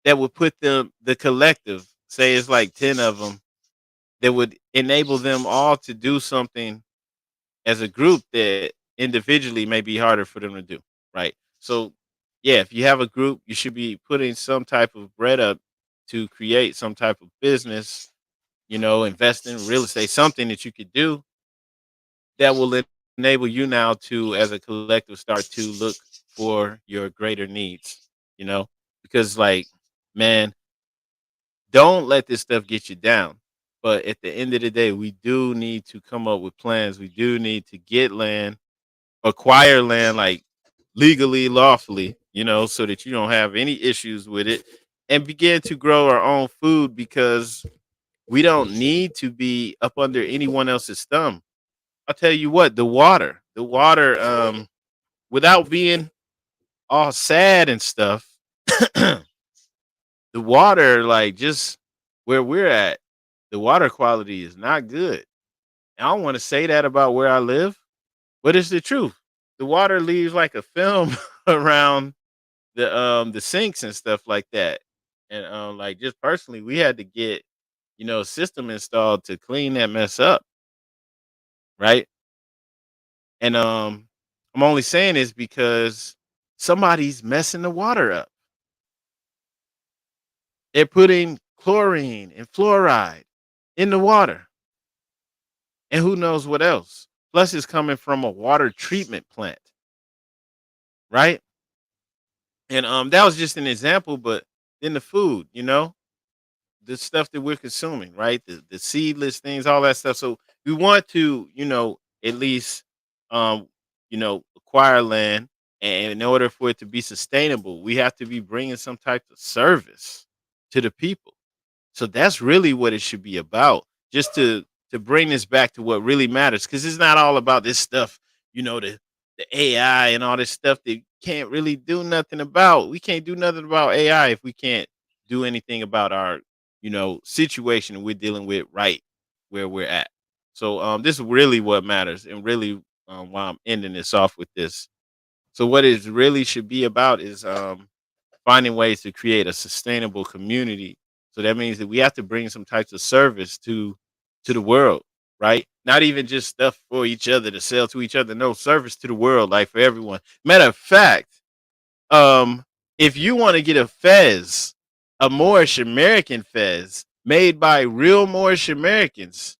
that would put the collective, say it's like 10 of them, that would enable them all to do something as a group that individually may be harder for them to do, right? So, yeah, if you have a group, you should be putting some type of bread up to create some type of business, invest in real estate, something that you could do that will enable you now to, as a collective, start to look for your greater needs, you know, because, like, man, don't let this stuff get you down. But at the end of the day, we do need to come up with plans. We do need to get land, acquire land, like, legally, lawfully, so that you don't have any issues with it, and begin to grow our own food, because we don't need to be up under anyone else's thumb. I'll tell you what, the water, without being all sad and stuff, the water, like, just where we're at, the water quality is not good. I don't want to say that about where I live, but it's the truth. The water leaves like a film around the sinks and stuff like that. And like, just personally, we had to get a system installed to clean that mess up, right? And I'm only saying this because somebody's messing the water up. They're putting chlorine and fluoride in the water, and who knows what else. Plus, it's coming from a water treatment plant, right? And that was just an example, but then the food, the stuff that we're consuming, right? The seedless things, all that stuff. So we want to, at least um, acquire land, and in order for it to be sustainable, we have to be bringing some type of service to the people. So that's really what it should be about. Just to bring this back to what really matters, because it's not all about this stuff, the AI and all this stuff that can't really do nothing about. We can't do nothing about AI if we can't do anything about our, situation we're dealing with right where we're at. So this is really what matters, and really why I'm ending this off with this. So what it really should be about is finding ways to create a sustainable community. So that means that we have to bring some types of service to the world, right? Not even just stuff for each other to sell to each other. No, service to the world, like for everyone. Matter of fact, um, if you want to get a fez, a Moorish American fez made by real Moorish Americans,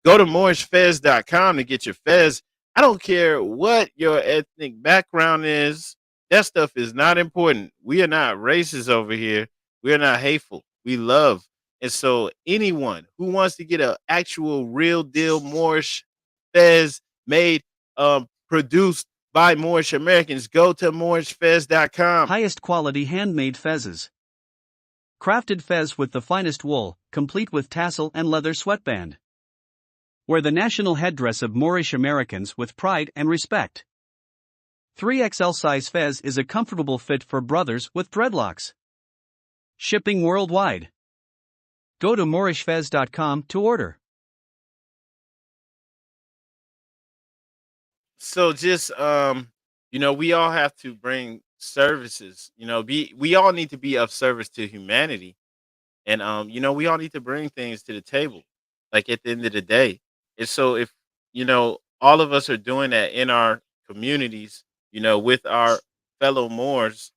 go to moorishfez.com to get your fez. I don't care what your ethnic background is. That stuff is not important. We are not racist over here. We are not hateful. We love. And so anyone who wants to get an actual real deal Moorish fez made, produced by Moorish Americans, go to moorishfez.com. Highest quality handmade fezzes. Crafted fez with the finest wool, complete with tassel and leather sweatband. Wear the national headdress of Moorish Americans with pride and respect. 3XL size fez is a comfortable fit for brothers with dreadlocks. Shipping worldwide. Go to moorishfez.com to order. So just we all have to bring services, we all need to be of service to humanity. And we all need to bring things to the table, like at the end of the day. And so if all of us are doing that in our communities, with our fellow Moors,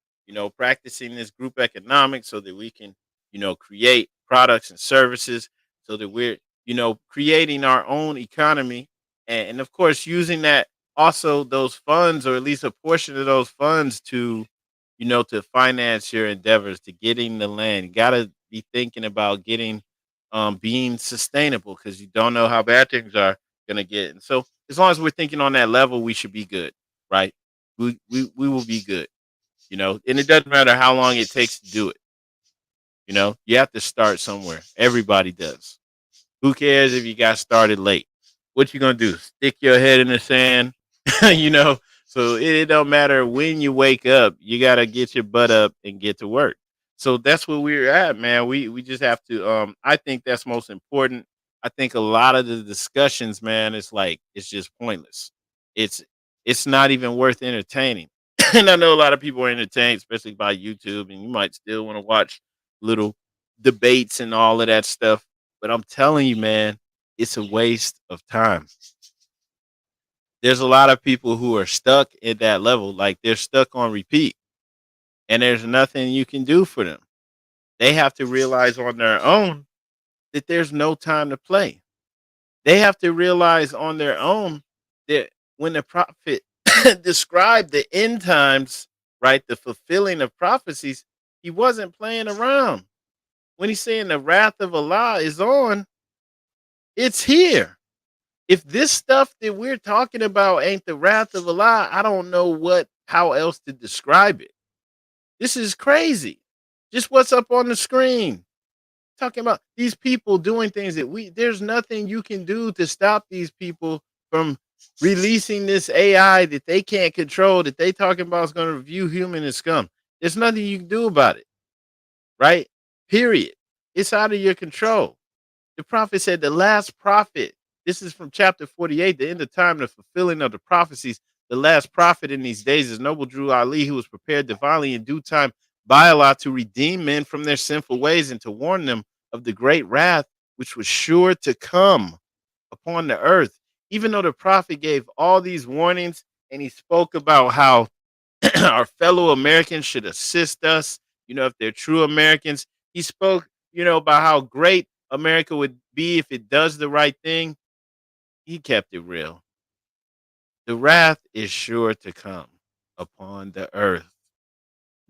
practicing this group economics so that we can, create products and services, so that we're, creating our own economy, and of course using that, also those funds, or at least a portion of those funds, to to finance your endeavors to getting the land. You gotta be thinking about getting being sustainable, because you don't know how bad things are gonna get. And so as long as we're thinking on that level, we should be good, right? We will be good, and it doesn't matter how long it takes to do it. You have to start somewhere. Everybody does. Who cares if you got started late? What you gonna do? Stick your head in the sand? you know. So it don't matter when you wake up. You gotta get your butt up and get to work. So that's where we're at, man. We just have to. I think that's most important. I think a lot of the discussions, man, it's just pointless. It's it's not even worth entertaining. And I know a lot of people are entertained, especially by YouTube, and you might still want to watch little debates and all of that stuff. But I'm telling you, man, it's a waste of time. There's a lot of people who are stuck at that level, like they're stuck on repeat, and there's nothing you can do for them. They have to realize on their own that there's no time to play. They have to realize on their own that when the prophet described the end times, right, the fulfilling of prophecies, he wasn't playing around. When he's saying the wrath of Allah is on, it's here. If this stuff that we're talking about ain't the wrath of Allah, I don't know how else to describe it. This is crazy. Just what's up on the screen. Talking about these people doing things that there's nothing you can do to stop these people from releasing this AI that they can't control, that they talking about is going to review human as scum. There's nothing you can do about it, right? Period. It's out of your control. The prophet said the last prophet, this is from chapter 48, the end of time, the fulfilling of the prophecies. The last prophet in these days is noble Drew Ali, who was prepared divinely in due time by Allah to redeem men from their sinful ways and to warn them of the great wrath which was sure to come upon the earth. Even though the prophet gave all these warnings, and he spoke about how our fellow Americans should assist us, if they're true Americans. He spoke, about how great America would be if it does the right thing. He kept it real. The wrath is sure to come upon the earth.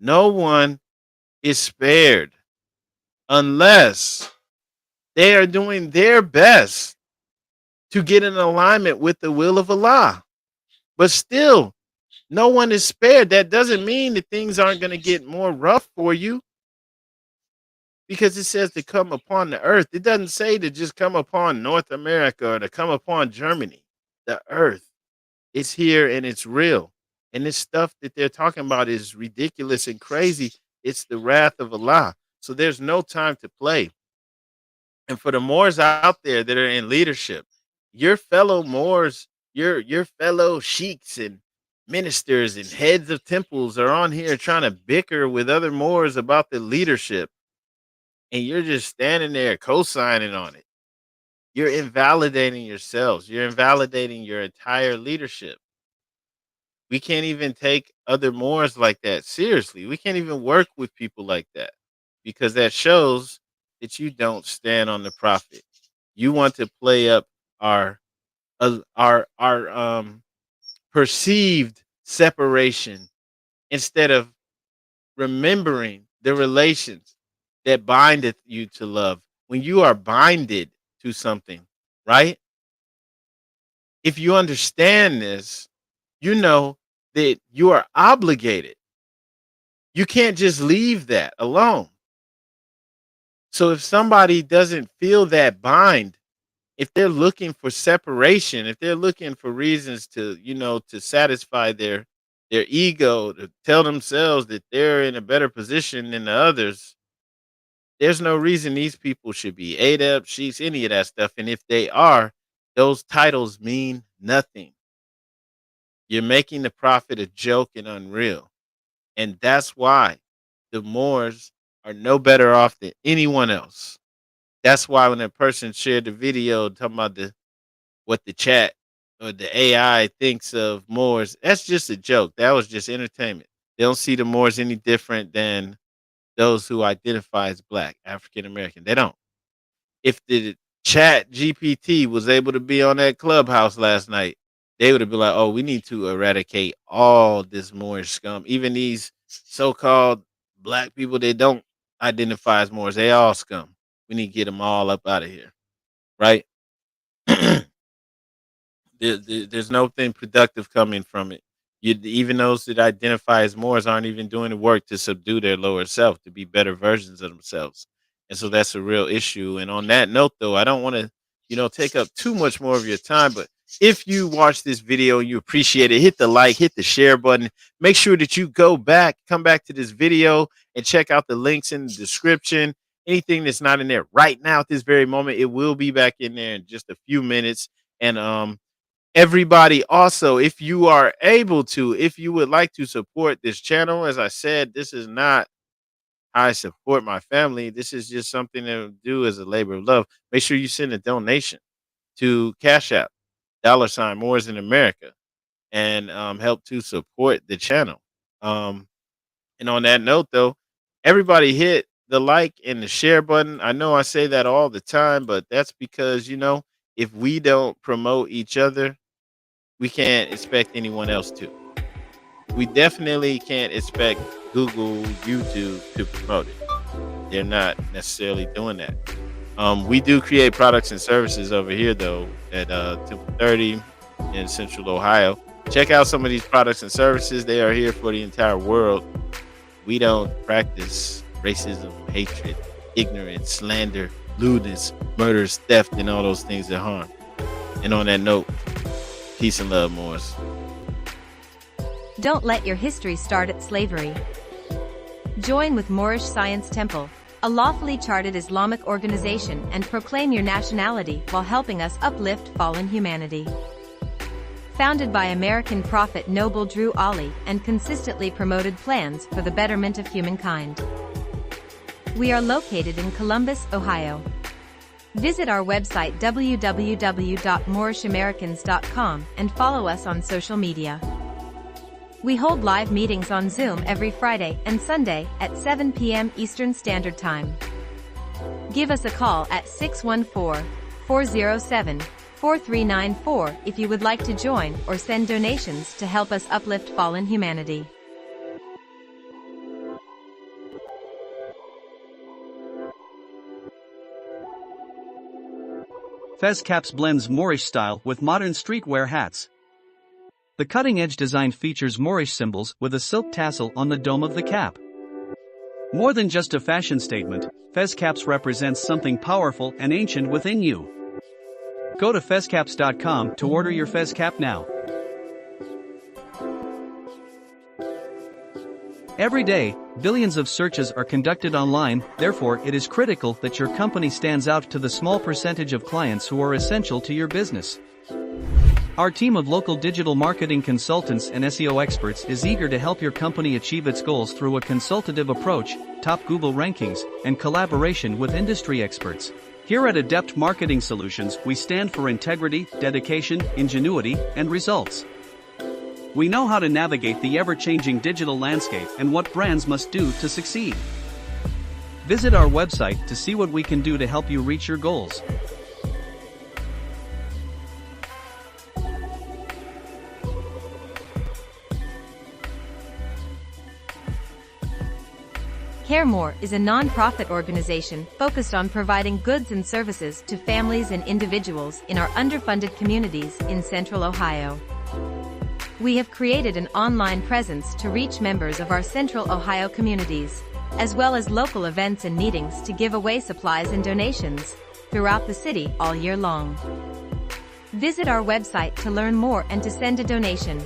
No one is spared unless they are doing their best to get in alignment with the will of Allah. But still, no one is spared. That doesn't mean that things aren't going to get more rough for you, because it says to come upon the earth. It doesn't say to just come upon North America or to come upon Germany. The earth is here and it's real. And this stuff that they're talking about is ridiculous and crazy. It's the wrath of Allah. So there's no time to play. And for the Moors out there that are in leadership, your fellow Moors, your fellow sheiks and ministers and heads of temples are on here trying to bicker with other Moors about the leadership. And you're just standing there co-signing on it. You're invalidating yourselves. You're invalidating your entire leadership. We can't even take other Moors like that seriously. We can't even work with people like that, because that shows that you don't stand on the Prophet. You want to play up our perceived separation instead of remembering the relations that bindeth you to love. When you are binded to something, right? If you understand this, you know that you are obligated. You can't just leave that alone. So if somebody doesn't feel that bind, if they're looking for separation, if they're looking for reasons to, to satisfy their ego, to tell themselves that they're in a better position than the others, there's no reason these people should be adepts, sheiks, any of that stuff. And if they are, those titles mean nothing. You're making the Prophet a joke and unreal. And that's why the Moors are no better off than anyone else. That's why when a person shared the video talking about what the chat or the AI thinks of Moors, that's just a joke. That was just entertainment. They don't see the Moors any different than those who identify as Black, African American. They don't. If the chat GPT was able to be on that Clubhouse last night, they would have been like, oh, we need to eradicate all this Moorish scum. Even these so-called Black people that don't identify as Moors, they all scum. We need to get them all up out of here, right? There's nothing productive coming from it. Even those that identify as Moors aren't even doing the work to subdue their lower self, to be better versions of themselves. And so that's a real issue. And on that note, though, I don't want to, take up too much more of your time. But if you watch this video and you appreciate it, hit the like, hit the share button. Make sure that you come back to this video and check out the links in the description. Anything that's not in there right now at this very moment, it will be back in there in just a few minutes. And everybody, also, if you are able to, if you would like to support this channel, as I said, this is not how I support my family. This is just something to do as a labor of love. Make sure you send a donation to Cash App, $ Moors in America, and help to support the channel. And on that note, though, everybody hit the like and the share button. I know I say that all the time, but that's because, if we don't promote each other, we can't expect anyone else to. We definitely can't expect Google, YouTube to promote it. They're not necessarily doing that. We do create products and services over here, though, at Temple 30 in Central Ohio. Check out some of these products and services. They are here for the entire world. We don't practice racism, hatred, ignorance, slander, lewdness, murders, theft, and all those things that harm. And on that note, peace and love, Moors. Don't let your history start at slavery. Join with Moorish Science Temple, a lawfully chartered Islamic organization, and proclaim your nationality while helping us uplift fallen humanity. Founded by American prophet Noble Drew Ali and consistently promoted plans for the betterment of humankind. We are located in Columbus, Ohio. Visit our website www.moorishamericans.com and follow us on social media. We hold live meetings on Zoom every Friday and Sunday at 7 p.m. Eastern Standard Time. Give us a call at 614-407-4394 if you would like to join or send donations to help us uplift fallen humanity. Fez Caps blends Moorish style with modern streetwear hats. The cutting-edge design features Moorish symbols with a silk tassel on the dome of the cap. More than just a fashion statement, Fez Caps represents something powerful and ancient within you. Go to fezcaps.com to order your Fez Cap now. Every day, billions of searches are conducted online, therefore it is critical that your company stands out to the small percentage of clients who are essential to your business. Our team of local digital marketing consultants and SEO experts is eager to help your company achieve its goals through a consultative approach, top Google rankings, and collaboration with industry experts. Here at Adept Marketing Solutions, we stand for integrity, dedication, ingenuity, and results. We know how to navigate the ever-changing digital landscape and what brands must do to succeed. Visit our website to see what we can do to help you reach your goals. Care More is a non-profit organization focused on providing goods and services to families and individuals in our underfunded communities in Central Ohio. We have created an online presence to reach members of our Central Ohio communities, as well as local events and meetings to give away supplies and donations throughout the city all year long. Visit our website to learn more and to send a donation.